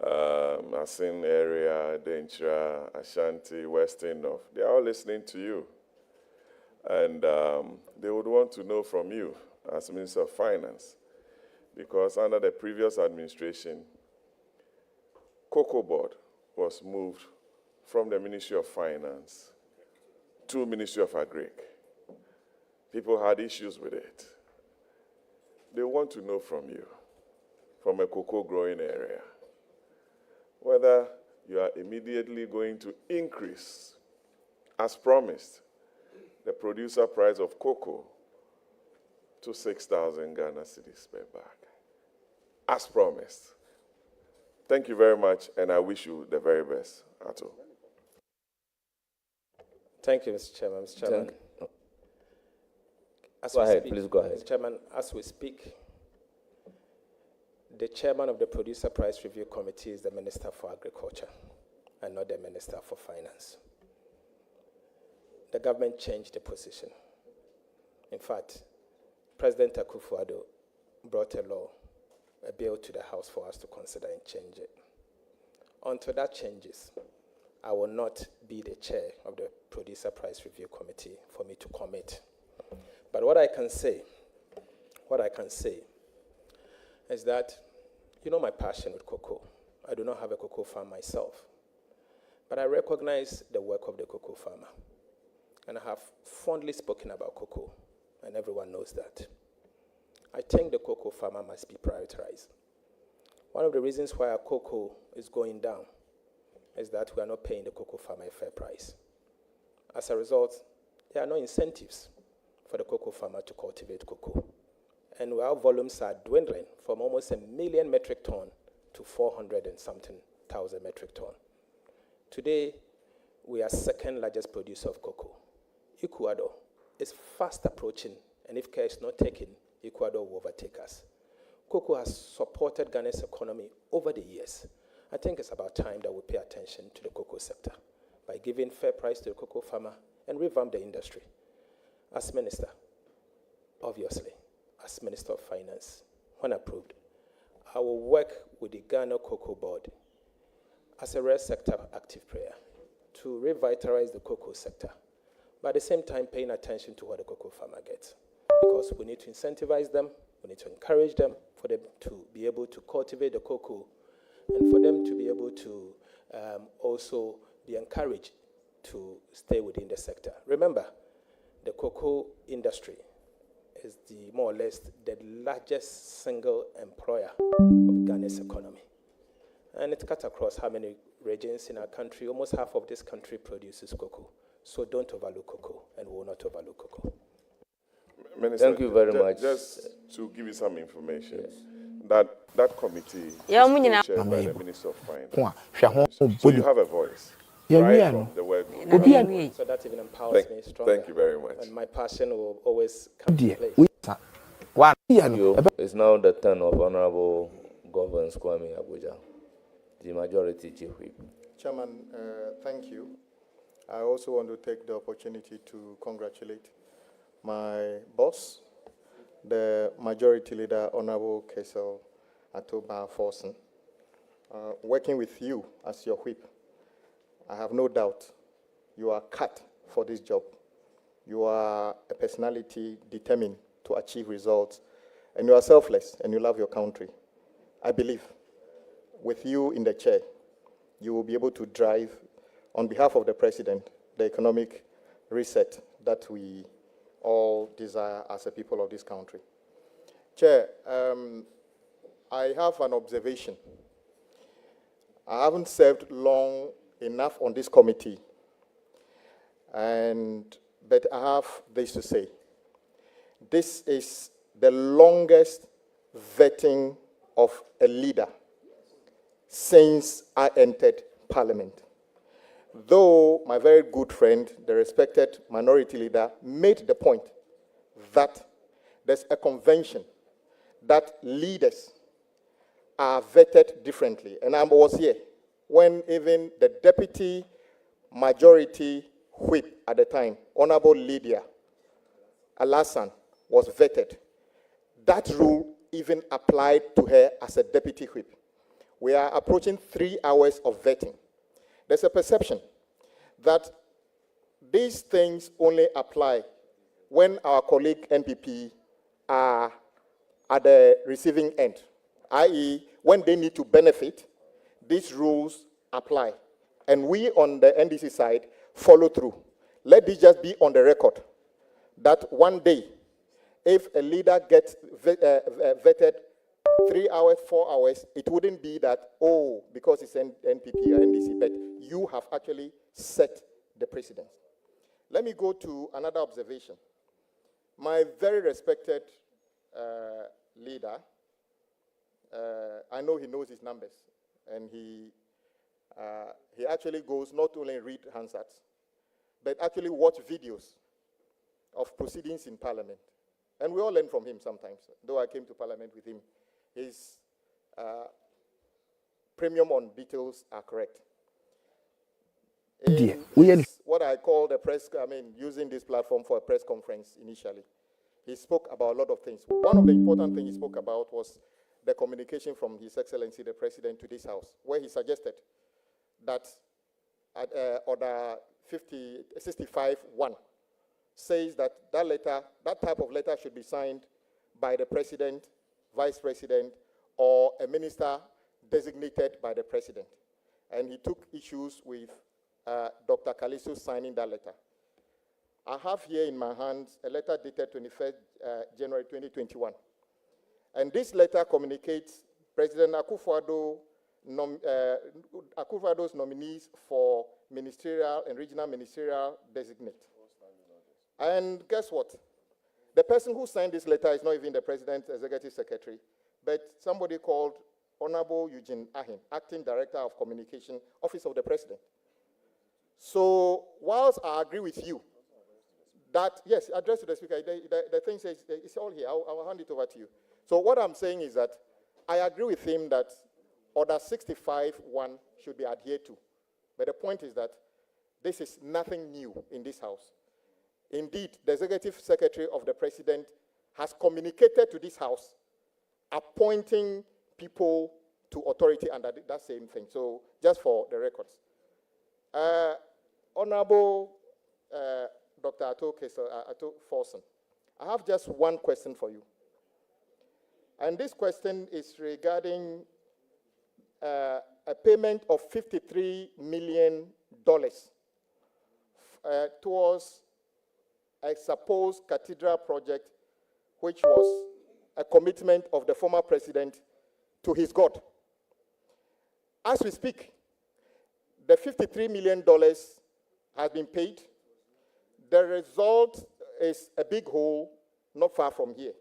Asin area, Denchira, Ashanti, Western North. They are all listening to you. And they would want to know from you as Minister of Finance, because under the previous administration, Cocoa Board was moved from the Ministry of Finance to Ministry of Agric. People had issues with it. They want to know from you, from a cocoa growing area, whether you are immediately going to increase, as promised, the producer price of cocoa to 6,000 Ghana cedis per bag, as promised. Thank you very much, and I wish you the very best, Ato. Thank you, Mr. Chairman. Mr. Chairman, Go ahead, please go ahead. Mr. Chairman, as we speak, the chairman of the Producer Price Review Committee is the Minister for Agriculture and not the Minister for Finance. The government changed the position. In fact, President Akufo-Addo brought a bill to the House for us to consider and change it. Until that changes, I will not be the chair of the Producer Price Review Committee for me to commit. But what I can say is that, you know my passion with cocoa. I do not have a cocoa farm myself, but I recognize the work of the cocoa farmer. And I have fondly spoken about cocoa, and everyone knows that. I think the cocoa farmer must be prioritized. One of the reasons why our cocoa is going down is that we are not paying the cocoa farmer a fair price. As a result, there are no incentives for the cocoa farmer to cultivate cocoa. And our volumes are dwindling from almost 1 million metric ton to 400 and something thousand metric ton. Today, we are second largest producer of cocoa. Ecuador is fast approaching, and if care is not taken, Ecuador will overtake us. Cocoa has supported Ghana's economy over the years. I think it's about time that we pay attention to the cocoa sector by giving fair price to the cocoa farmer and revamp the industry. As minister, obviously, as Minister of Finance, when approved, I will work with the Ghana Cocoa Board as a rare sector active player to revitalize the cocoa sector, but at the same time paying attention to what the cocoa farmer gets. Because we need to incentivize them, we need to encourage them for them to be able to cultivate the cocoa and for them to be able to also be encouraged to stay within the sector. Remember, the cocoa industry is more or less the largest single employer of Ghana's economy. And it cuts across how many regions in our country. Almost half of this country produces cocoa. So don't overlook cocoa, and we will not overlook cocoa. Minister, thank you very much. Just to give you some information, yes. that committee is co-chaired by the Minister of Finance. So you have a voice. Right from the word. So that even empowers me stronger. Thank you very much. And my passion will always come to play. It's now the turn of Honorable Governor Kwame Abuja, the majority chief whip. Chairman, thank you. I also want to take the opportunity to congratulate my boss, the majority leader, Honorable Kesel Atoba Forsen. Working with you as your whip, I have no doubt you are cut for this job. You are a personality determined to achieve results, and you are selfless, and you love your country. I believe with you in the chair, you will be able to drive, on behalf of the President, the economic reset that we all desire as a people of this country. Chair, I have an observation. I haven't served long enough on this committee, but I have this to say. This is the longest vetting of a leader since I entered Parliament. Though my very good friend, the respected minority leader, made the point that there's a convention that leaders are vetted differently. And I was here when even the deputy majority whip at the time, Honorable Lydia Alassane, was vetted. That rule even applied to her as a deputy whip. We are approaching 3 hours of vetting. There's a perception that these things only apply when our colleague NPP are at the receiving end, i.e., when they need to benefit, these rules apply. And we on the NDC side follow through. Let this just be on the record that one day, if a leader gets vetted 3 hours, 4 hours, it wouldn't be that, oh, because it's NPP or NDC, but you have actually set the precedent. Let me go to another observation. My very respected leader, I know he knows his numbers, and he actually goes not only read Hansards, but actually watch videos of proceedings in Parliament. And we all learn from him sometimes, though I came to Parliament with him. His premium on details are correct. What I call the press, using this platform for a press conference initially, he spoke about a lot of things. One of the important things he spoke about was the communication from His Excellency the President to this House, where he suggested that at Order 65-1 says that that type of letter should be signed by the President, Vice President, or a minister designated by the President. And he took issues with Dr. Kalisu signing that letter. I have here in my hands a letter dated 21st January 2021. And this letter communicates President Akufo-Addo's nominees for ministerial and regional ministerial designate. And guess what? The person who signed this letter is not even the President's Executive Secretary, but somebody called Honorable Eugene Ahin, Acting Director of Communication, Office of the President. So, whilst I agree with you that, yes, address to the Speaker, the thing says, it's all here, I'll hand it over to you. So what I'm saying is that I agree with him that Order 65-1 should be adhered to. But the point is that this is nothing new in this House. Indeed, the Executive Secretary of the President has communicated to this House appointing people to authority under that same thing. So just for the records. Honorable Dr. Ato Forson, I have just one question for you. And this question is regarding a payment of $53 million towards a supposed cathedral project, which was a commitment of the former president to his God. As we speak, the $53 million has been paid. The result is a big hole not far from here.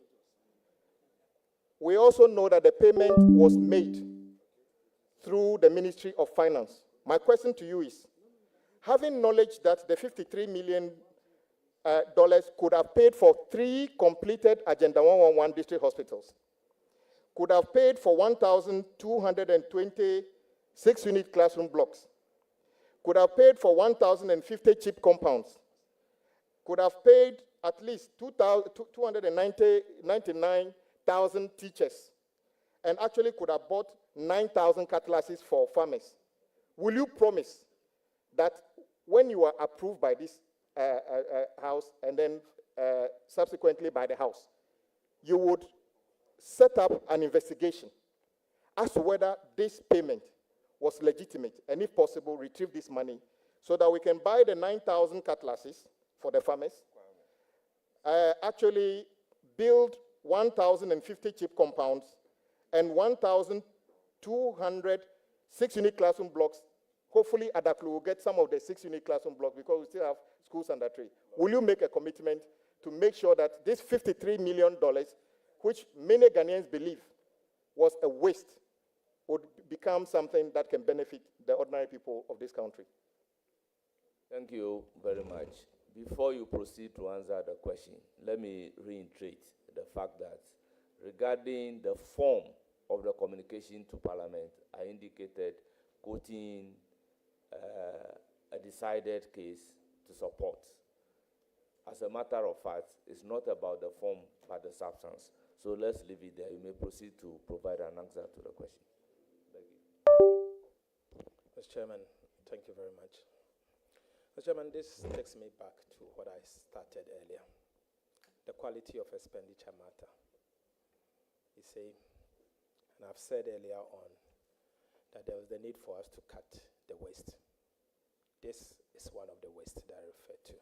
We also know that the payment was made through the Ministry of Finance. My question to you is, having knowledge that the $53 million could have paid for 3 completed Agenda 111 district hospitals, could have paid for 1,220 6-unit classroom blocks, could have paid for 1,050 chip compounds, could have paid at least 299,000 teachers, and actually could have bought 9,000 cutlasses for farmers. Will you promise that when you are approved by this House and then subsequently by the House, you would set up an investigation as to whether this payment was legitimate, and if possible, retrieve this money so that we can buy the 9,000 cutlasses for the farmers, actually build 1,050 chip compounds and 1,200 6-unit classroom blocks. Hopefully, Adaklu will get some of the 6-unit classroom blocks because we still have schools under tree. Will you make a commitment to make sure that this $53 million, which many Ghanaians believe was a waste, would become something that can benefit the ordinary people of this country? Thank you very much. Before you proceed to answer the question, let me reiterate the fact that regarding the form of the communication to Parliament, I indicated quoting a decided case to support. As a matter of fact, it's not about the form but the substance. So let's leave it there. You may proceed to provide an answer to the question. Thank you. Mr. Chairman, thank you very much. Mr. Chairman, this takes me back to what I started earlier. The quality of expenditure matter. You see, and I've said earlier on that there was the need for us to cut the waste. This is one of the wastes that I refer to.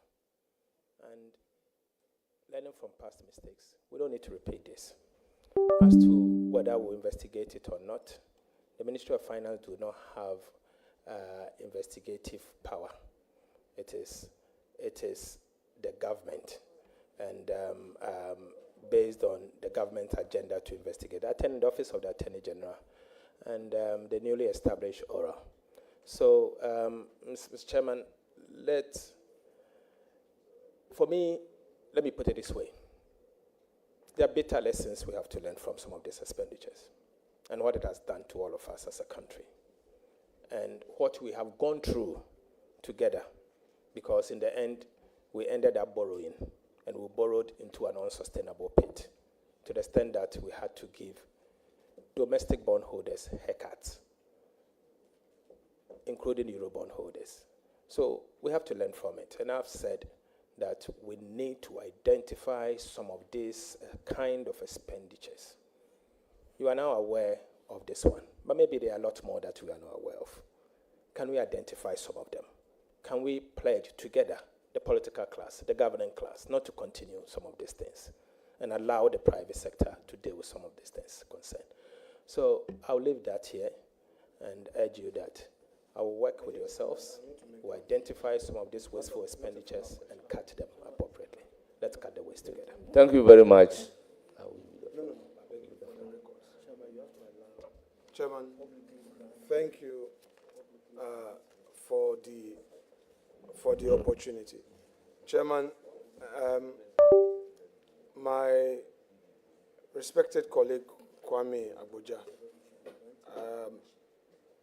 And learning from past mistakes, we don't need to repeat this. As to whether we'll investigate it or not, the Ministry of Finance do not have investigative power. It is the government, and based on the government agenda to investigate. I attend the Office of the Attorney General and the newly established ORA. So, Mr. Chairman, let me put it this way. There are bitter lessons we have to learn from some of these expenditures and what it has done to all of us as a country and what we have gone through together, because in the end, we ended up borrowing, and we borrowed into an unsustainable pit to the extent that we had to give domestic bondholders haircuts, including Euro bondholders. So we have to learn from it. And I've said that we need to identify some of these kind of expenditures. You are now aware of this one, but maybe there are a lot more that we are not aware of. Can we identify some of them? Can we pledge together, the political class, the governing class, not to continue some of these things and allow the private sector to deal with some of these things concerned? So I'll leave that here and urge you that I will work with yourselves to identify some of these wasteful expenditures and cut them appropriately. Let's cut the waste together. Thank you very much. Chairman, thank you for the opportunity. Chairman, my respected colleague Kwame Agboja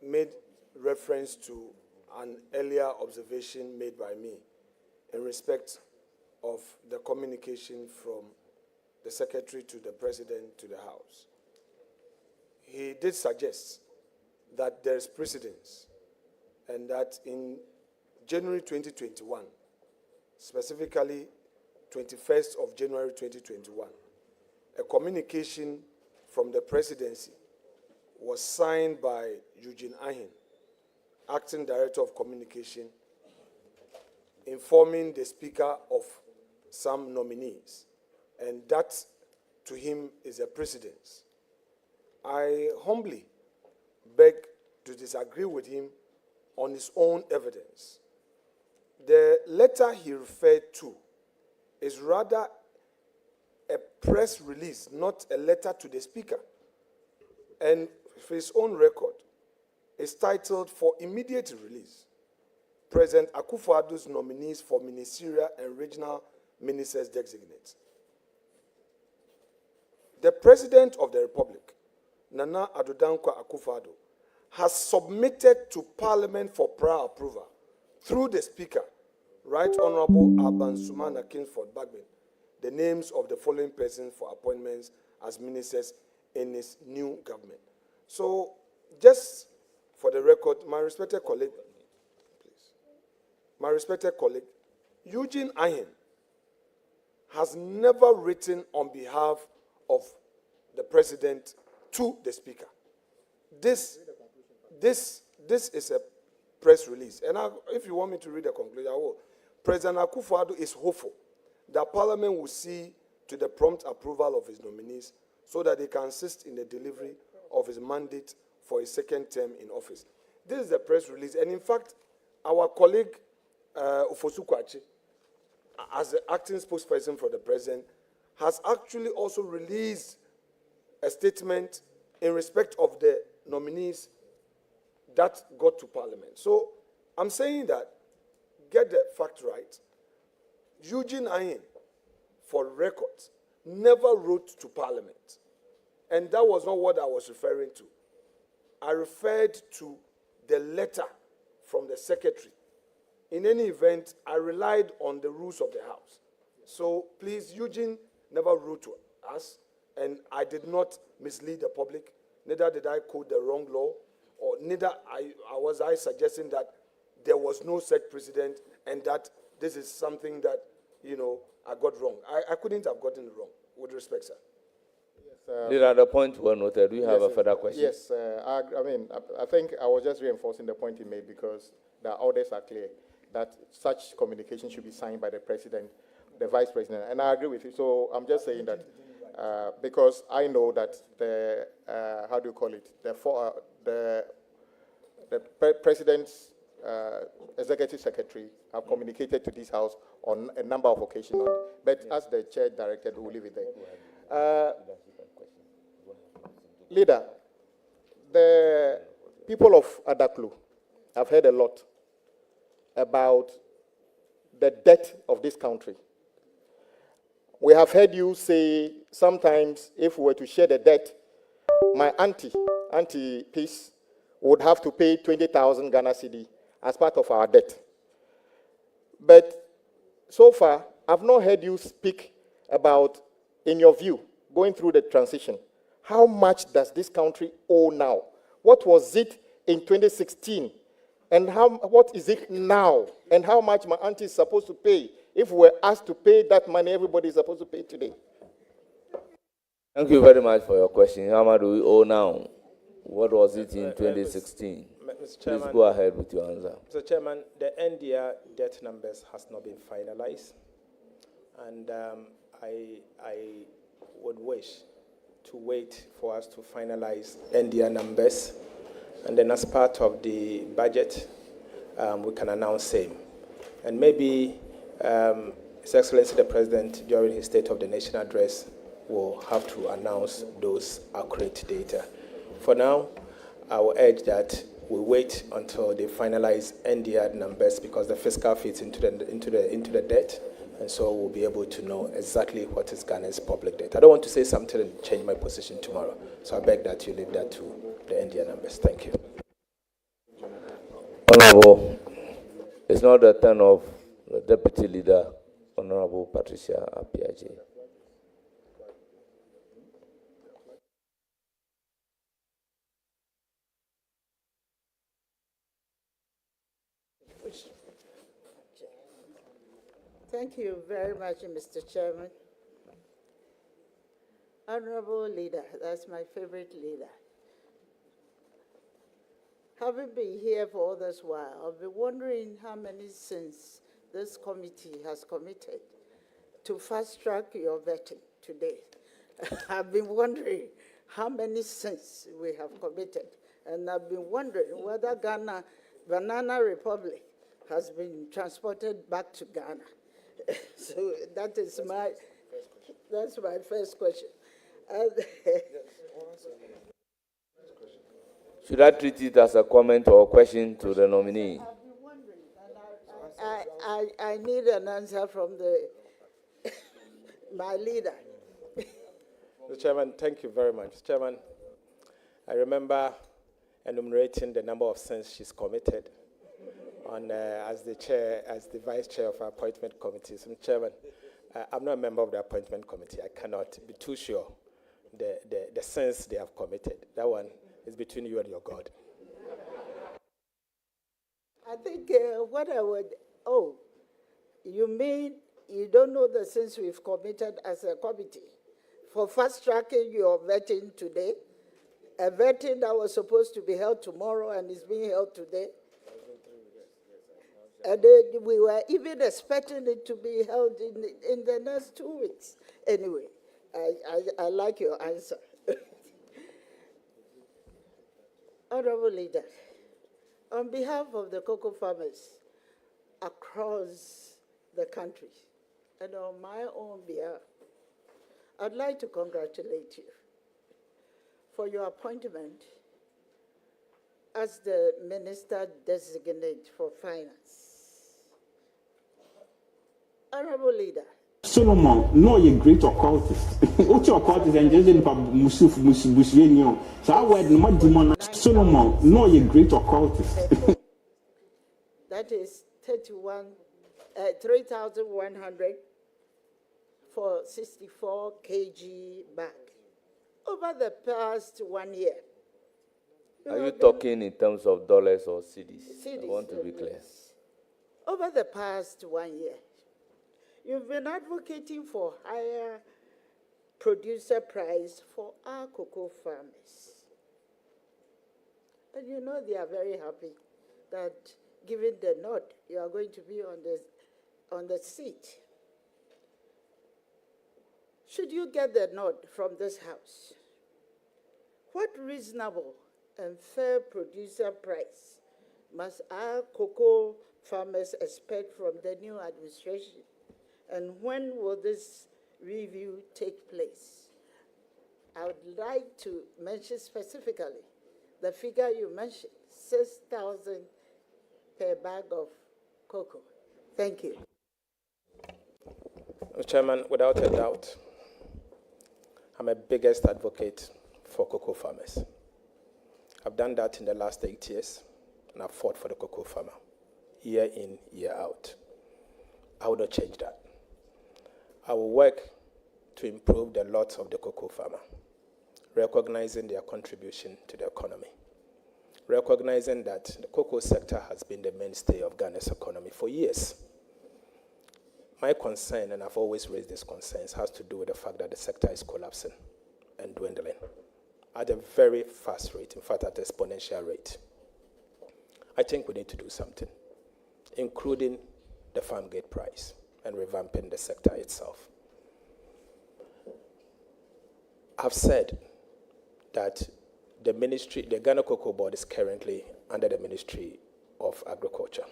made reference to an earlier observation made by me in respect of the communication from the Secretary to the President to the House. he did suggest that there is precedence and that in January 2021, specifically 21st of January 2021, a communication from the presidency was signed by Eugene Ahin, Acting Director of Communication, informing the Speaker of some nominees, and that to him is a precedence. I humbly beg to disagree with him on his own evidence. The letter he referred to is rather a press release, not a letter to the Speaker. And for his own record, is titled "For Immediate Release, President Akufo-Addo's nominees for ministerial and regional ministers designate." The President of the Republic, Nana Addo Dankwa Akufo-Addo, has submitted to Parliament for prior approval through the Speaker, Right Honorable Alban Sumana Kingsford Bagbin, the names of the following persons for appointments as ministers in his new government. So, just for the record, my respected colleague, please, my respected colleague, Eugene Ahin has never written on behalf of the President to the Speaker. This is a press release. And if you want me to read the conclusion, I will. President Akufo-Addo is hopeful that Parliament will see to the prompt approval of his nominees so that they can assist in the delivery of his mandate for his second term in office. This is the press release. And in fact, our colleague, Ufosu Kwachi, as the acting spokesperson for the President, has actually also released a statement in respect of the nominees that got to Parliament. So I'm saying that, get the fact right, Eugene Ahin, for records, never wrote to Parliament. And that was not what I was referring to. I referred to the letter from the Secretary. In any event, I relied on the rules of the House. So please, Eugene never wrote to us, and I did not mislead the public, neither did I quote the wrong law, or neither was I suggesting that there was no such precedent and that this is something that, I got wrong. I couldn't have gotten it wrong, with respect, sir. Yes, Leader, the point well noted. Do you have a further question? Yes, I think I was just reinforcing the point he made because the orders are clear that such communication should be signed by the President, the Vice President, and I agree with you. So I'm just saying that because I know that the President's Executive Secretary have communicated to this House on a number of occasions. But as the Chair directed, we'll leave it there. Leader, the people of Adaklu have heard a lot about the debt of this country. We have heard you say sometimes if we were to share the debt, my Auntie Peace, would have to pay 20,000 Ghana cedi as part of our debt. But so far, I've not heard you speak about, in your view, going through the transition, how much does this country owe now? What was it in 2016? And what is it now? And how much my auntie is supposed to pay? If we're asked to pay that money, everybody is supposed to pay today. Thank you very much for your question. How much do we owe now? What was it in 2016? Mr. Chairman, please go ahead with your answer. Mr. Chairman, the NDR debt numbers has not been finalized. And I would wish to wait for us to finalize NDR numbers. And then as part of the budget, we can announce same. And maybe His Excellency the President, during his State of the Nation address, will have to announce those accurate data. For now, I will urge that we wait until they finalize NDR numbers because the fiscal fits into the debt, and so we'll be able to know exactly what is Ghana's public debt. I don't want to say something and change my position tomorrow, so I beg that you leave that to the NDR numbers. Thank you. Honorable, it's now the turn of the Deputy Leader, Honorable Patricia Apiaje. Thank you very much, Mr. Chairman. Honorable leader, that's my favorite leader. Having been here for all this while, I've been wondering how many sins this committee has committed to fast-track your vetting today. I've been wondering how many sins we have committed, and I've been wondering whether Ghana, Banana Republic, has been transported back to Ghana. So that's my first question. Should I treat it as a comment or a question to the nominee? I've been wondering, and I need an answer from my leader. Mr. Chairman, thank you very much. Mr. Chairman, I remember enumerating the number of sins she's committed as the vice chair of our appointment committee. So, Mr. Chairman, I'm not a member of the appointment committee. I cannot be too sure the sins they have committed. That one is between you and your God. I think you mean you don't know the sins we've committed as a committee for fast-tracking your vetting today? A vetting that was supposed to be held tomorrow and is being held today? And we were even expecting it to be held in the next 2 weeks. Anyway, I like your answer. Honorable Leader, on behalf of the cocoa farmers across the country, and on my own behalf, I'd like to congratulate you for your appointment as the Minister Designate for Finance. Honorable Leader. Solomon, no, you're great occultist. What's your occultist and just in Musuf Musufuswenio? So I word no demon. Solomon, no, you're great occultist. That is 3,100 for 64 kg bag. Over the past 1 year. Are you talking in terms of dollars or cedis? Cedis, I want to be clear. Over the past 1 year, you've been advocating for higher producer price for our cocoa farmers. And you know they are very happy that given the nod, you are going to be on the seat. Should you get the nod from this House, what reasonable and fair producer price must our cocoa farmers expect from the new administration? And when will this review take place? I would like to mention specifically the figure you mentioned, 6,000 per bag of cocoa. Thank you. Mr. Chairman, without a doubt, I'm a biggest advocate for cocoa farmers. I've done that in the last 8 years, and I've fought for the cocoa farmer, year in, year out. I will not change that. I will work to improve the lot of the cocoa farmer, recognizing their contribution to the economy, recognizing that the cocoa sector has been the mainstay of Ghana's economy for years. My concern, and I've always raised these concerns, has to do with the fact that the sector is collapsing and dwindling at a very fast rate, in fact, at an exponential rate. I think we need to do something, including the farm gate price and revamping the sector itself. I've said that the Ghana Cocoa Board is currently under the Ministry of Agriculture.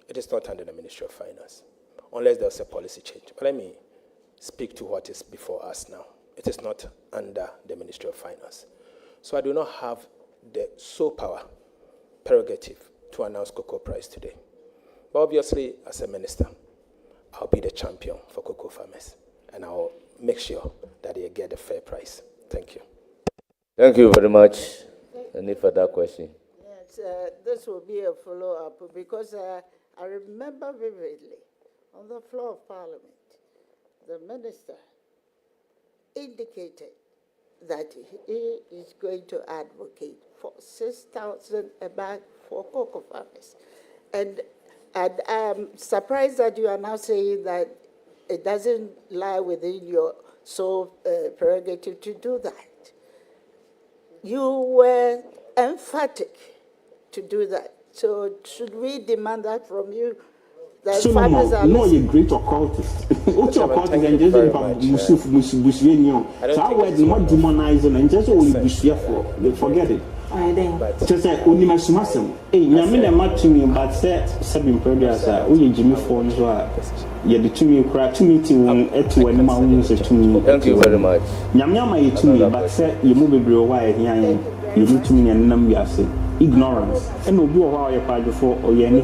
It is not under the Ministry of Finance, unless there's a policy change. But let me speak to what is before us now. It is not under the Ministry of Finance. So I do not have the sole power, prerogative, to announce cocoa price today. But obviously, as a minister, I'll be the champion for cocoa farmers, and I'll make sure that they get a fair price. Thank you. Thank you very much. Any further question? Yes, this will be a follow-up because I remember vividly on the floor of Parliament, the minister indicated that he is going to advocate for 6,000 a bag for cocoa farmers. And And I'm surprised that you are now saying that it doesn't lie within your sole prerogative to do that. You were emphatic to do that. So should we demand that from you? That farmers are no, you're great occultist. What's your occultist? And just Musuf, so I was not demonizing and just only Bushia forget it. Just say, Unimasum. Hey, Yamina mat to me, but say, Sabin Perdias, we Jimmy Phones were. You had to me cry to me to when mountains to me. Thank you very much. Yamyama to me, but say, you move a brew away here. You do to me and numb ignorance. And no do a while you're part before or you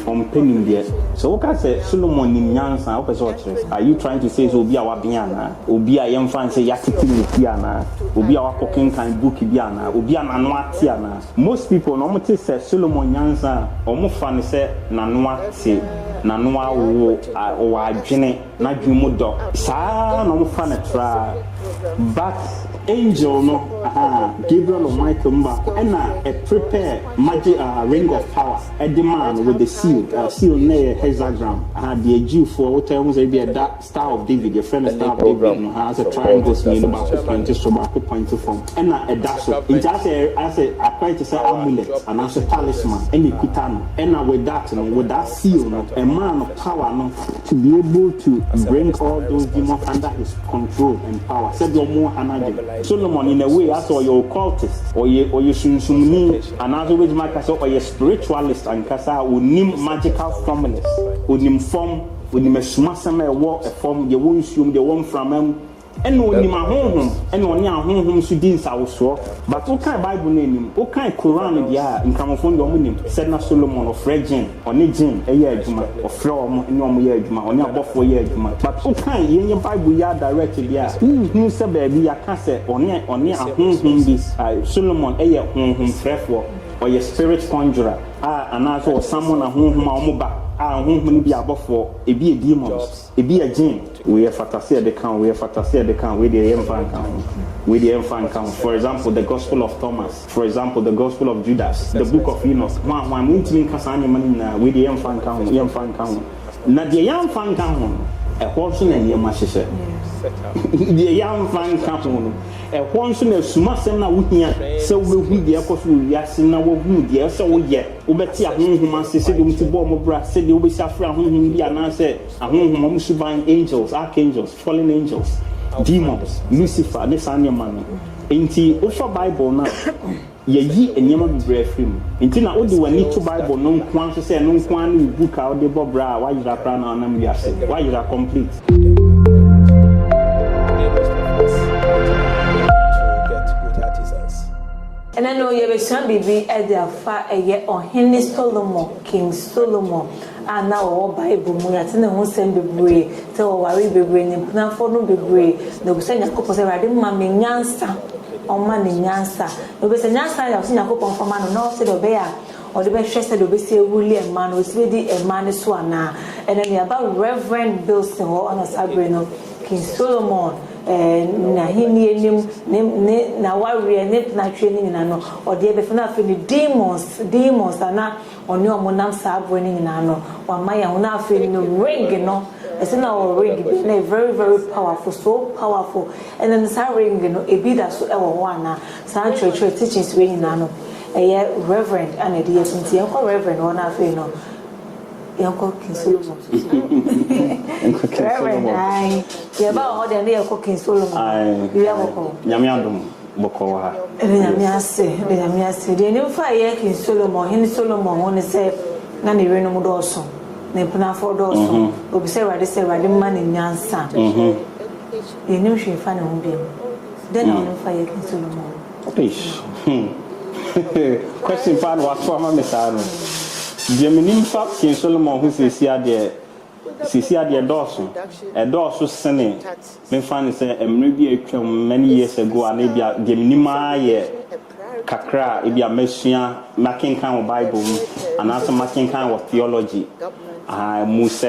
from penning there. So, what I say, Solomon in Yansan, are you trying to say, so be our Biana, or be a young fancy Yakiti Piana, or be our cooking kind bookie Biana, or be an Anuatiana? Most people normally say Solomon Yansan, or more funny say Nanua say Nanua or Jenny, Najumodo. Sa no fun but angel no Gabriel or Michael and a prepare magic ring of power a demand with the seal near hexagram the Jew for what I was a Star of David your friend Star of David has a triangle in about 20 tobacco point from and a dash it as a quite to say amulet and as a talisman any kutano and with that seal a man of power to be able to bring all those demons under his control and power said your more Solomon in a way as or your occultist or you sunsumni and as always markers or your spiritualist and kasa unim magical formulas unim form unim a smasama war a form you won't assume the one from them and unim a home and on your home sudins also but what kind Bible name what kind Quran dia in camophone your said na Solomon of Regin or Nijin a year juma or from no year juma or near for year juma but what kind in your Bible ya directed ya who said baby ya can say on near home this Solomon a year home faithful or your spirit conjurer and also someone a home moba who be above for a be a demons a be a jinn we have fantasy the count we have fantasy the count with the infant count for example the gospel of Thomas for example the gospel of Judas the book of Enoch one meeting kasanya man with the infant count na the young fan count a horse and your machine the young fan count a horse and a sumasem na wuhia so we be akofu yase na wo hu de so wo ye obeti ahonhom ase se dum ti bo mo bra se de obi safra ahonhom bi ana se ahonhom mo suban angels archangels fallen angels demons Lucifer this anya man enti ofa Bible na yeyi enyama bibre afrim enti na odi wani to Bible no nkwan so se no nkwan no book a odi bo bra wa yira pra na anam yase wa yira complete and I know you have a baby at the far a year on Henry Solomon, King Solomon, and now all Bible, Muyatin, who send the bray, tell worry be bringing, now for no be bray, no send a couple of mammy Yansa or money Yansa. No, but a Yansa, I've seen a couple of man, no, said a bear, or the best chest of the William man was really a man swana, and then about Reverend Bilson or on a Sabrina, King Solomon. Na hini enim na warrior na training na no or dey be na fe ni demons na oni omonam sabo ni na no wa maya una fe ni ring no it's na ring na very very powerful so powerful and then the ring no e be that so e wo one na san church teachings we ni na no reverend and e dey something e reverend one na fe no Uncle King Solomon. Reverend, I about all the King Solomon. You have a call. Yamiadum, Bokoa. Yamiase, the new fire King Solomon, Henry Solomon, only say, Nanny Reno Dawson, Nepana for Dawson, or be said, I say, I didn't man in Yansan. You knew she found home being. Then I know fire King Solomon. Question part was for my Miss Jeminim Fat King Solomon who says here the Dawson, a Dawson Senate. Me find say maybe many years ago, and maybe Geminima Kakra, maybe a Messiah, making kind of Bible, and also making kind of theology. Muse,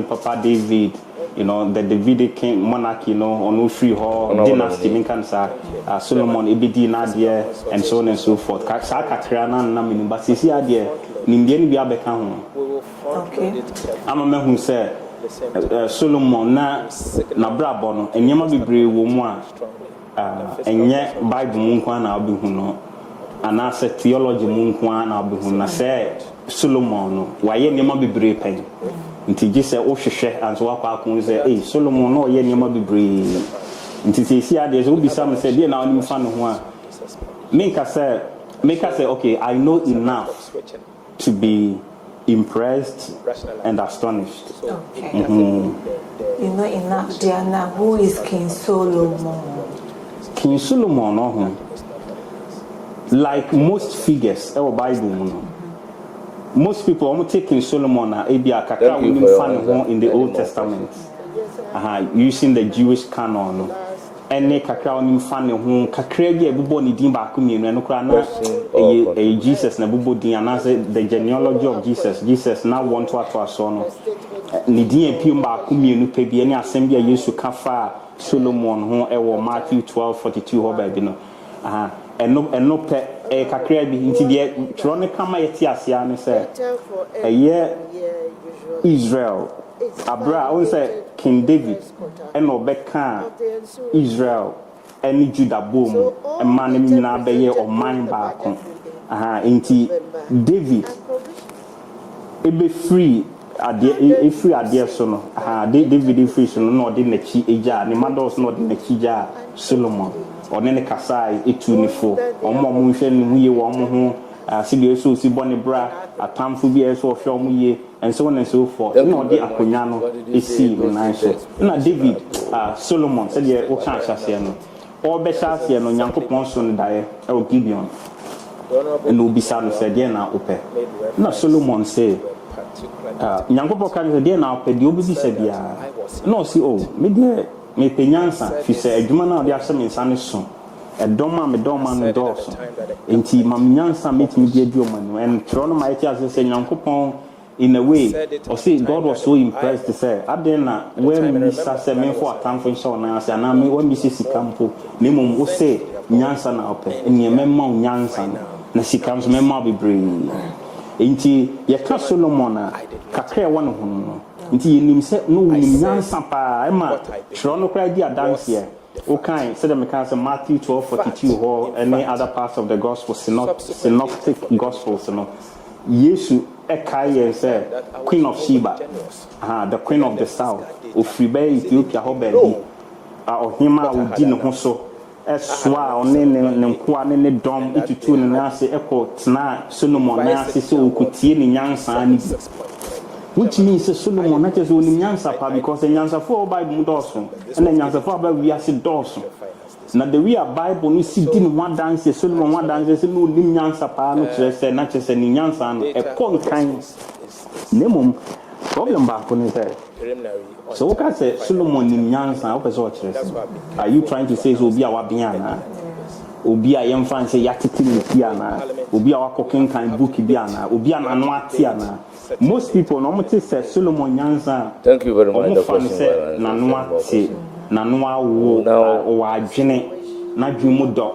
Papa David, you know, the Davidic king monarchy, you know, on free hall, dynasty, Minkansa, Solomon, Ebedi Nadia, and so on and so forth. Kakra, but see here. nimdeɛ bi abɛka ho. Okay. Ama me hu sɛ Solomon na brabo no enyema bebree wo mu a enye Bible mu nko na obehu no ana se theology mu nko na obehu na sɛ Solomon no waye enyema bebree pen nti gise wo hwehwɛ anso wakɔ akon sɛ Solomon no ye enyema bebree nti sesi ade so obisa me sɛ de na oni mfa no ho a make us say okay, I know enough to be impressed and astonished. Okay. You know enough, Diana. Who is King Solomon? King Solomon, like most figures in the Bible, most people almost take King Solomon in the Old Testament, using the Jewish canon. Ene kakra onim fa ne ho kakra bi ebubo ne din ba komienu eno kra na Jesus na bubo din anase the genealogy of Jesus na want to aso no ne din epiem ba komienu pe bi ene asem bi Yesu ka fa Solomon ho ewo Matthew 12:42 ho ba bi no eno pe kakra bi nti de tro ne kama yeti ase ane se Israel Abra on say King David and Obeka Israel any Judah boom a man na beye or mine back inti David ebe free adie so no David free so no de na chi eja ne mados no de na chi ja Solomon one ne kasai etu ne fo omo hwe ne huye wo mo ho asibe so si bone bra atamfo bi eso hwe omo ye and so on and so forth. No, the Akonyano is seen in answer. Na David, Solomon said, "Yeah, what can I say? All better say no. Yanko Ponson die. El Gibeon, and Ubisano said, "Yeah, now ope." Na Solomon say, "Yanko Ponson said, yeah, now ope." The Ubisi said, "Yeah, no, see, oh, me penyansa." She said, "Juma now they are some insane soon." A doma me Dawson. Inti Mamyansa meet me dear German and Toronto might as say Yanko Pon. In a way, or see, God was so impressed to say, I didn't when Mr. Semen for a time for so now, and I mean, when Mrs. Campo, Nimum will say, Nyansan up, and your memo Nyansan, and she comes memo be brave. Inti, your Solomon, Kakre one of them. Inti, you said, no, Nyansan pa, Emma, Toronto cried dear dance here. Okay, so the mechanics Matthew 12:42 or any other parts of the gospel, synoptic gospels, you know. Yesu Ekaye said, Queen of Sheba, the Queen of the South, Ufribe Ethiopia, Hobebi, Ohima Udin Hoso, Eswa, Nenkwa, Nene Dom, Itu, Nasi, Echo, Tna, Solomon, Nasi, so Kuti, Nyansa, which means Solomon, not just only Nyansa, because the Nyansa for Bible Dawson, and then Nyansa for Bible, we are Dawson. Now the way a Bible we see didn't one dance, Solomon one dance, no Nyansa pa no chese, not just a Nyansa, a con kind nemum problem back on his head. So what I say, Solomon Nyansa, are you trying to say so be our biana? Obi a young fan say Yatikin Piana, Obi our cooking kind bookie biana, Obi an Anuatiana. Most people normally say Solomon Nyansa. Thank you very much. Nanua wo adwene na dwumu do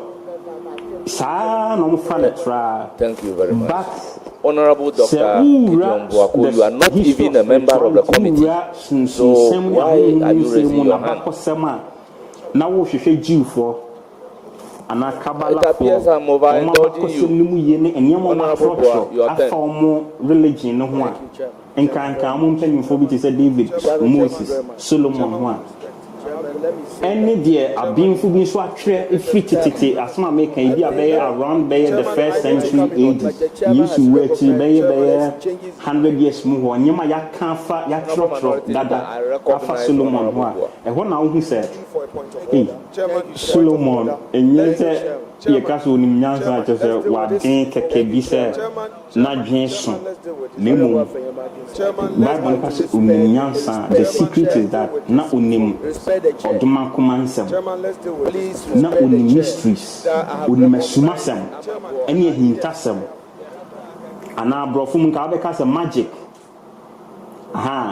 saa no mfa na tra. Thank you very much. But Honorable Dr. Gideon Buaku, you are not even a member of the committee. So why are you raising your hand? Na wo hwehwe Jew for ana kabala for. It appears I'm overindulging you. Honorable Buaku, your turn. Religion no ho a nkanka mo mpanyimfo bi te say David, Moses, Solomon ho a any dear a being for me so free titty as my making be around the 1st century AD. Used to work to 100 years more. And you might can't fight your trot that Solomon. And what now he said, hey, Solomon, and yet you can't only Nyansa just what ain't a kebisa, not Jason. Nemo Bible passes Nyansa. The secret is that not only Oduma Kumansem, not only mysteries, only Mesumasem, any hintasem, and now Brofum Kabeka magic.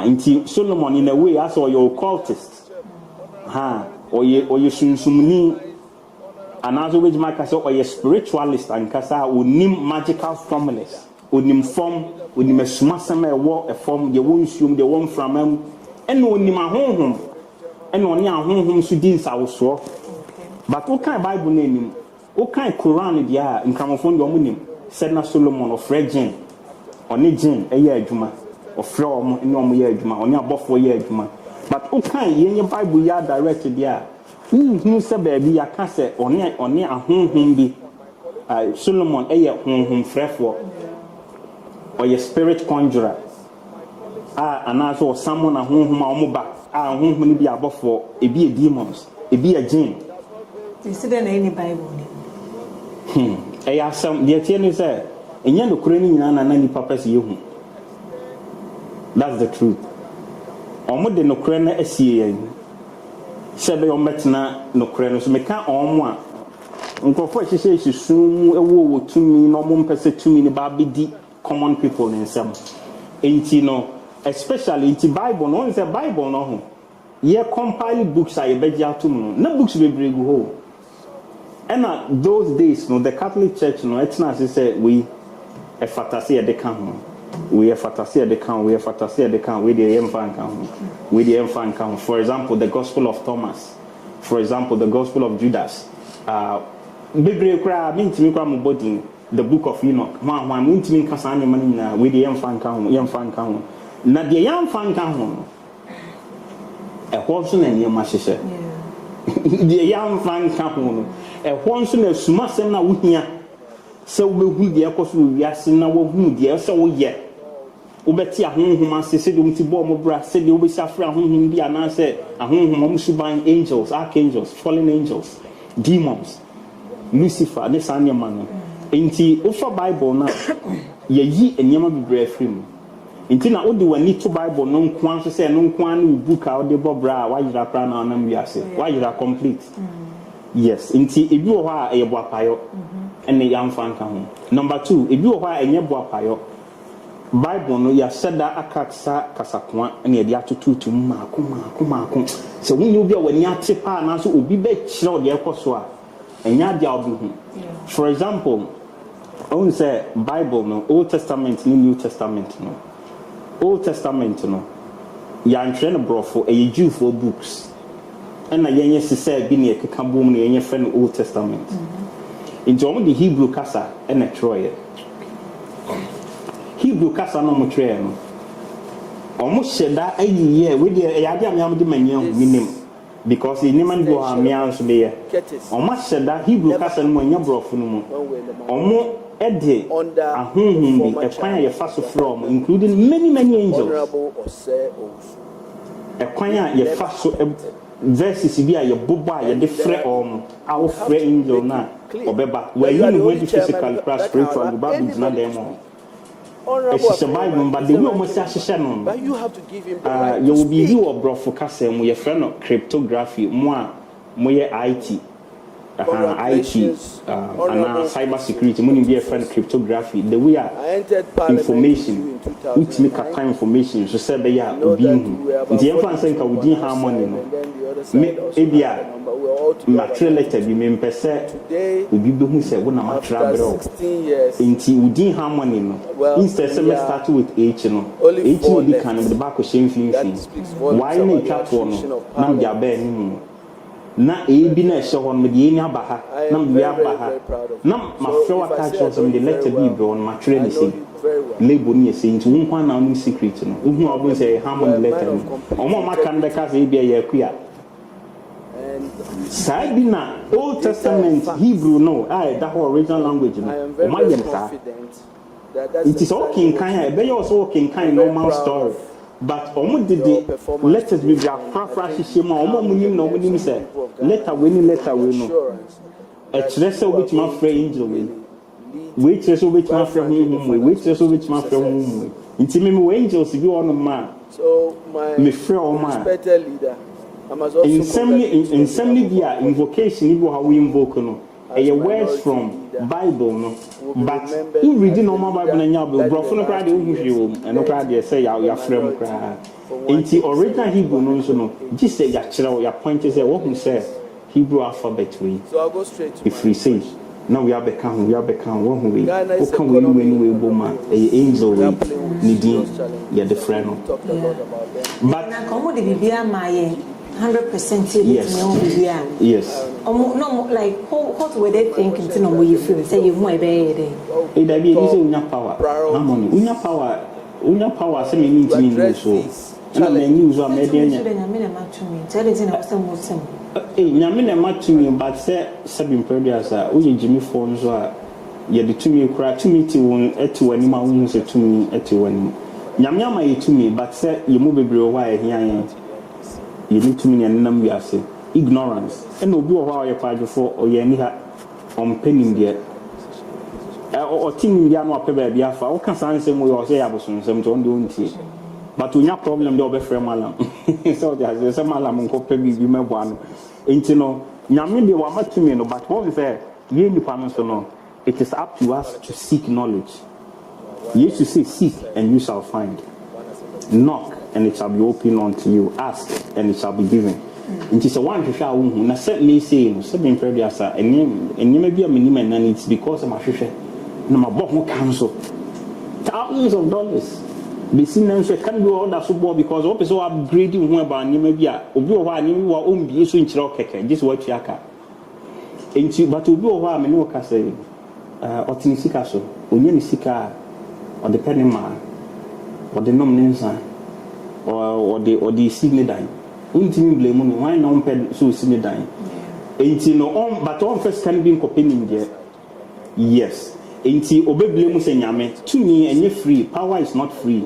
Into Solomon in a way, as or your occultist, or your Sunsumni, and as always, my castle or your spiritualist and Casa will name magical formulas. onim form onim asumasem e wo e form de won nsuom de won framam ene onim ahonhom ene oni ahonhom so di nsawoso but what kind Bible name what kind Quran dia nkramofo de omunim said na Solomon of Virgin oni jin eye adwuma of from ene omo ye adwuma oni abofo ye adwuma but what kind yenye Bible ya direct dia who say baby ya ka say oni ahonhom bi Solomon eye honhom frefo or your spirit conjurer and also someone ahonhom a omo ba ahonhom ni bi abofo e bi demons e bi a jinn. Is there any Bible? I have some, the attorney said, and you're Ukrainian and any papas you. That's the truth. Or more than Ukraine, a CA. Sabe on Metna, no Ukraine, so make out on one. Uncle for she says, soon a war to me, no one per se to me, the common people in some. Ain't you know, especially in the Bible, no one's a Bible, no. Ye compile books I bet you to no books will bring home. And those days, no, the Catholic Church, no, it's not to say we a fantasy at the count. We a fantasy at the count, we a fantasy at the count, we the infant count, we the infant count. For example, the Gospel of Thomas, for example, the Gospel of Judas, the book of Enoch, we the infant count, now the young fan count. A horse and your master. The young fan count. A horse and a smash and a witnia. So we the echoes will be asking now who dear so yet. Ubetia whom I said to bomb brass said you will suffer whom be an answer, a whom should bind angels, archangels, fallen angels, demons, Lucifer, this and your man. Inti Ufa Bible now, ye and yama be brave free. Inti na odi wani to Bible no nkwan so say no nkwan book a odi bobra why you ra na na wiase why you complete yes inti ebi wo ha e bo apayo ene yam fan ka ho number 2 ebi wo ha enye bo apayo Bible no ya seda akaksa kasakwa ene edi atututu maako se wonu bi a wani ate pa na so obi be kire odi ekoso a enya dia obi hu for example I won't say Bible no Old Testament no New Testament no Old Testament no yan train brofo a Jew for books and na yenye se bi na ekeka bom na yenye fe no Old Testament into the Hebrew kasa and a Troy Hebrew kasa no mo Troy no almost sheda ayi we dey ya dia am de manyam minim because the name go am yan so be almost sheda Hebrew kasa no nya brofo no mu omo Ede ahunhum bi ekwan ye fa so from including many angels ekwan ye fa so verses bi a ye bobo a ye de frɛ a wo frɛ angel na obeba we you know when physical class spiritual go ba bi na dem it's a Bible but the way almost ahyehyɛ no but you have to give him you will be you brofo kasa mu ye frɛ no cryptography mo a mo ye IT IT and cyber security, money be a friend cryptography. The way information, which make a time information, so said they are being the influence we didn't have money. Maybe material letter be me percent will be who said when I'm travel into we didn't have money. Instead, start with H no H will be kind of the back of shame thing. Why make that one? Nam Jabe. Na ebi na ehye hon me de enya baha na me abaha na ma fro attach some the letter b bro on material ni say label ni say nti won kwa na no secret no who obun say harmony letter no omo ma kan de ka say bia ya kua side bi na Old Testament Hebrew no that whole original language no o ma yem sa it is all king kan e be also king kan normal story. But omo did the letters we bra frafra shishema omo munim na omo nim say letter we no e kire say which my friend angel we kire say which my friend we kire say which my friend nti me angels bi on ma so my me friend o ma respected leader in Nsem dia invocation ibo how we invoke no a words from Bible no but in reading normal Bible na nya be bro no cry dey hu and no cry dey say ya frame cry inti original Hebrew no so no just say ya kire ya point say what who say Hebrew alphabet we so I'll go straight to if we say Now we are back on, one way. Who can we win with woman? Angel, Nidin, yeah, the friend. But now, come with the BBA, my 100% yes. Yes. No, like, what were they thinking to know what you feel? Say you might be there. It be easy unya power. Harmony. Unya power, say me need to mean so. And I use what made them. Nyamina match me, but say seven previous uye Jimmy phones are ye the to me cry to me to one to any man say to me at one. Nyamyama ye to me, but say you move a bro why here. You need to mean and number I say ignorance. And no do how you fight before or ye any on penning there. Or team ya no pebe biafa. O can say we or say abosun some to do tea. But we have problem do be frame malam. So there's some malam ko pe bi me one. Enti no nyame de wa matumi no but what we say ye nipa no so no it is up to us to seek knowledge. You should say seek and you shall find. Knock and it shall be opened unto you. Ask and it shall be given. It is a one to show na set me say no se be previous and may be a minimum and it's because of my share. No my book no council. Thousands of dollars. Be seen them say can do all that football because what is so upgrading who about ni maybe a obi o wa ni wa o mbi so nchira keke just what yaka. Enti but obi o wa me no ka say otini sika so onye ni sika or the penny man or the nomination or the signal untimi blame no why no ped so signal dine enti no on but on first can be copying there yes enti obe blame say nyame to me and you free power is not free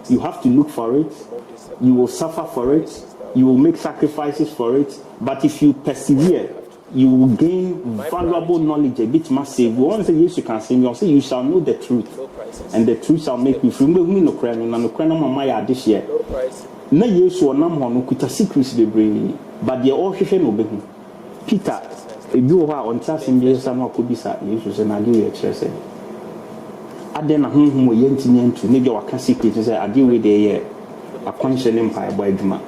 you have to look for it you will suffer for it you will make sacrifices for it but if you persevere you will gain valuable knowledge a bit massive once you can say you shall know the truth and the truth shall make you free we no cry no cry no mama ya this year na yesu onam ho no kuta secrets be brain but they all hwehwe no be hu Peter ebi wo ha on trust in Jesus na akobisa yesu se na dey express ade na honhom ye ntimi antu ne be waka secret say ade we dey ye akwanhye ne mpa ebo adwuma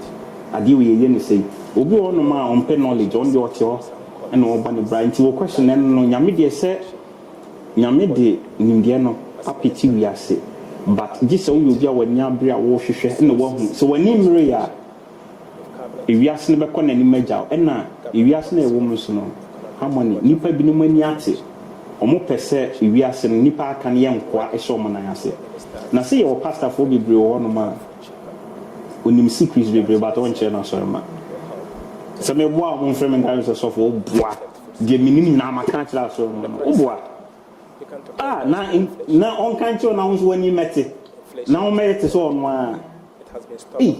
ade we ye ne say obi wo no ma on pe knowledge on dey otio and oba ne bra nti wo question no nyame de say nyame de nimde no apeti wi ase but this all you be when you bring a wo hwehwe na wo hu so when you mre ya ewiase ne be kɔ n'ani magya na ewiase na ewo mu so no harmony nipa bi no mani ate omo pese ewiase no nipa aka ne yenkoa ehye omo nan ase na say your pastor for bebre wo no ma onim secrets bebre but on che na so ma se me boa mo frem ngai so for boa de minim na maka kira so no boa na on can't you announce when you met it. Now met it so on.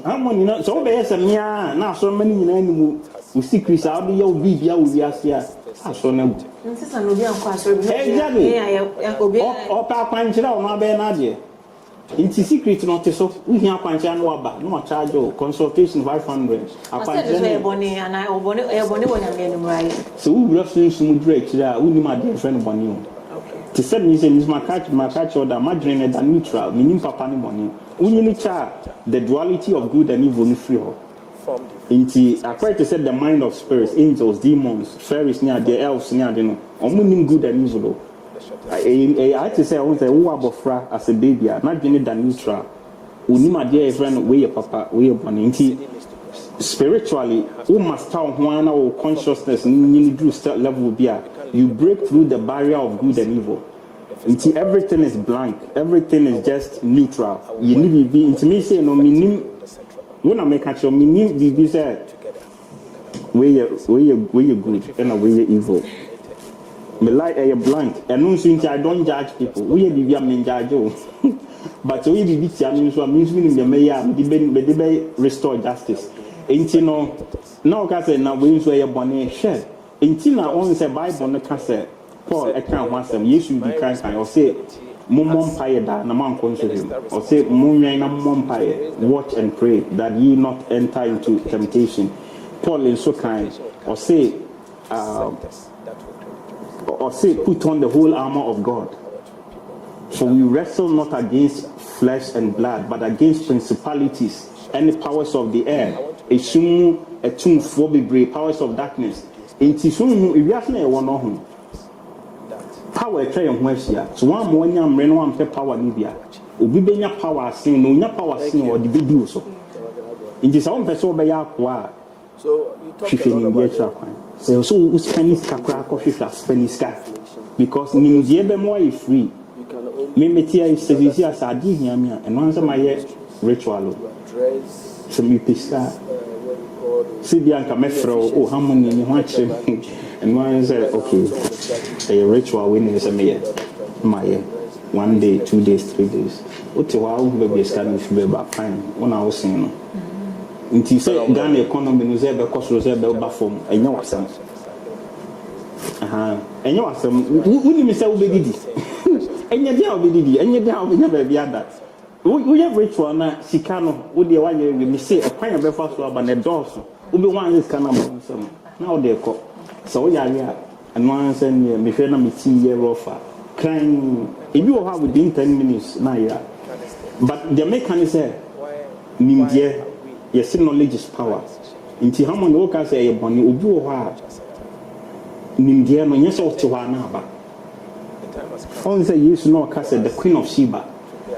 Harmony, no, so be some ya, now so many in who secrets I'll be your baby, I will be asked here. I saw no. Exactly. Or Pancha or my Benadia. In secret, not so we can punch and waba, no charge or consultation 500. I find Bonnie and I or Bonnie when I'm getting right. So we will soon some break there, we my dear friend Bonnie. To say me say my catch order my drain and neutral meaning papa ni money unyi cha the duality of good and evil ni free ho inti I to say the mind of spirits angels demons fairies near the elves near the no omunim good and evil I to say I want say who abofra as a baby na drain and neutral unim ade friend we your papa we your money inti spiritually who must tell one our consciousness ni do level be you break through the barrier of good and evil. Until everything is blank, everything is just neutral. You need to be intimacy no meaning. When I make actual meaning, be said where you good and where you evil. Me like a blank. And no since I don't judge people. We be a judge. But we be means we the mayor be restore justice. Ain't you know now can say now we say a bonnet share. Intina on say Bible no ka say Paul e kan wasem Yesu bi kan or say mummon paye da na man konso him or say munwan na mummon paye watch and pray that ye not enter into temptation. Paul is so kind or say put on the whole armor of God. For we wrestle not against flesh and blood but against principalities and the powers of the air. Powers of darkness. In Tisum, if you ask me, one of them. power try and here. So one more yam reno one power nibia. Ubi benya power sin no nya power sin or the video so. In this own person by yakwa. So you talk about so Spanish kakra coffee Spanish because nimdie be more free. Me metia is service as adi here me and once my ritual. So me piska. See Bianca Mefro, oh, how many you want him? And one said, okay, a ritual witness a me, my 1 day, 2 days, 3 days. What a while baby scanning for baby fine. When I was saying, until say Ghana economy was ever cost was ever buffer, and you was some. And you was some, wouldn't you say, Obedi? And you did, and you never be at that. We have ritual now, Sicano, would the one you say a kind of breakfast and a dose. We want this kind of some. Now they call. So, yeah, and one send me friend me 10 year offer. Crying, if you have within 10 minutes, now, yeah. But the mechanism, Nimdia, yes, knowledge is power. Into how many workers say a bonny, Ubu, Nimdia, no, yes, or to one hour. Only say, you know, Castle, the Queen of Sheba.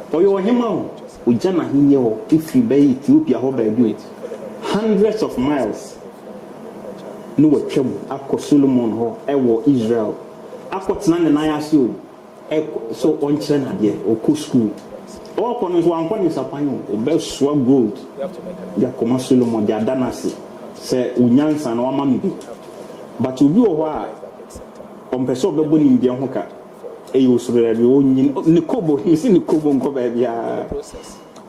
For your him out, with Jana Hinyo, if you bay Ethiopia, how by do it. Hundreds of miles. No, Akko Solomon, or Ewo Israel. Akko Tnan and I ask you, so on China, dear, or Kusku. All corners one is upon you, best swab gold. Yakoma Solomon, their Danasi, say Unyans and Wamami. But you do a while on Peso Babuni in the Hoka. You Nikobo, you see Nikobo and Cobia.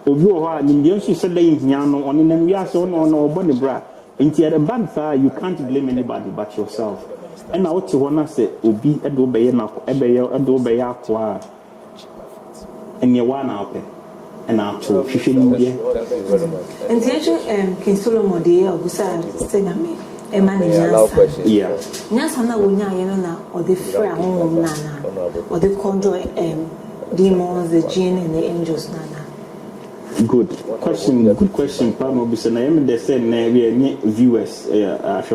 Obu, Indians said they in Yano on in Yason or Bonnie Bra. Into the bad fire, you can't blame anybody but yourself. And I want to want to say, Obi, Adobe, Adobe, Aqua, and your one out there. And out to 15 years. And the actual King Solomon, the Augusta, Singame. Yeah. Nyasana wunya yena or the free home nana or the conjure demons, the jinn and the angels nana. Good question. Pamo bisa na yemi dese na we viewers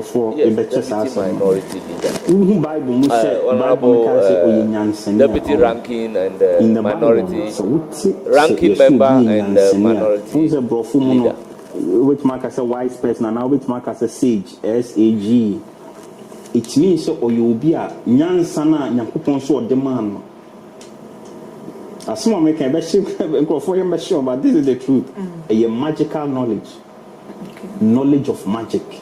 for the church as minority leader. Bible Deputy ranking and minority ranking member and minority leader. Which mark as a wise person and now which mark as a sage, SAG. It means so or you'll be a Nyansana Yakupon so demand. As someone make a best for him, but this is the truth. A magical knowledge, knowledge of magic,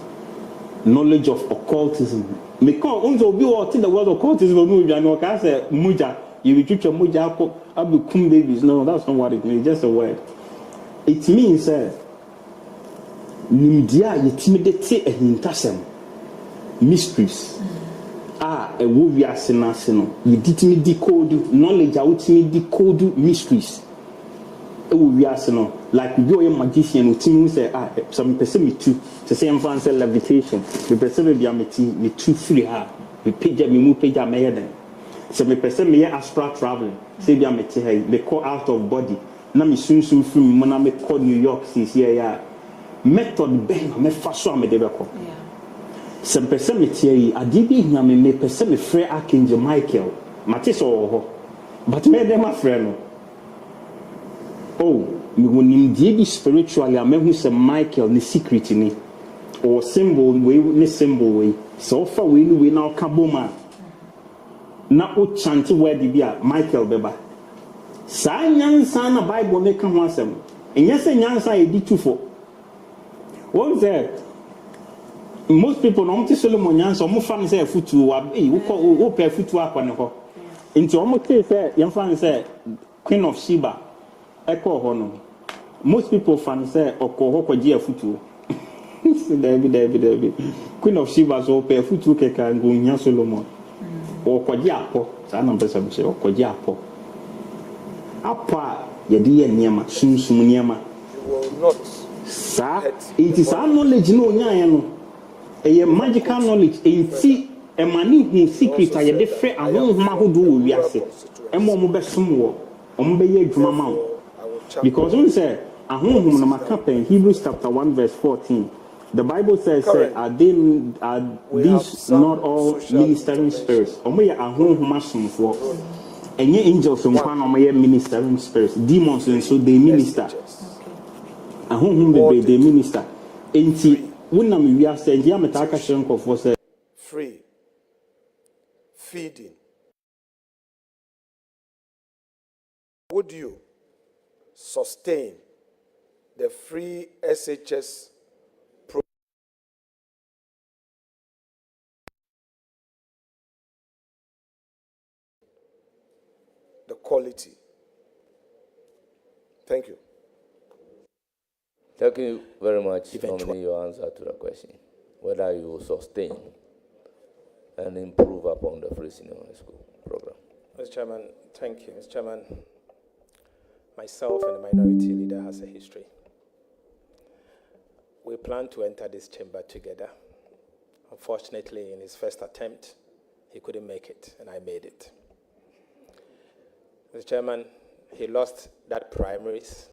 knowledge of occultism. Because unzo be what in the world of occultism, Muja, you will treat your Muja, Abu Kum babies. No, that's not what it means, just a word. It means, Nimdia, you timidity and intasem mysteries. A wovia senasino. You did me decode knowledge, I would me decode mysteries. A wovia seno. Like you go a magician who team say, some person me too. The same fancy levitation. The person be a me too free her. We page me move page a mayor then. So me person me astral traveling. Say be a me hey, me call out of body. Na me soon from when I me call New York since yeah. Method ben me faso me debeko. Some person me tie adibi nya me person me free Archangel Michael. Mate so ho. But me dem afre oh, me wonim die bi spiritually am hu say Michael ni secret ni or symbol we ni symbol we. So far we now kaboma. Na o chant word bi a Michael beba. Sa nyansa na Bible make ho asem. Enya se nyansa e di tufo. What is that? Most people don't see Solomon Yanso, more fun say futu, who call pay futu up on the ho. Into almost say, young fan say, Queen of Sheba, echo honor. Most people fan say, or call Hoko Gia futu. David. Queen of Sheba, so pay futu cake and go in Solomon. Or Quadiapo, Sanam Pesam say, or Quadiapo. Apa, Yadia Niama, Sum Niama. You will not. Sir, it is our knowledge, no, a magical knowledge, a see a money who secret I different and one who do we are sick. And more best more, Ombe Drama. Because we say, a home no matter in Hebrews chapter 1, verse 14. The Bible says, are these not all ministering spirits? Omoya ahonhoma for any angels and one omoya ministering spirits. Demons and so they minister. Ahonhom they minister. Enti wunam wi ase ndia metaka hyenko for say free feeding. Would you sustain the free SHS program? The quality. Thank you. Thank you very much for your answer to the question, whether you will sustain and improve upon the free senior high school program. Mr. Chairman, thank you. Mr. Chairman, myself and the minority leader has a history. We plan to enter this chamber together. Unfortunately, in his first attempt, he couldn't make it, and I made it. Mr. Chairman, he lost that primaries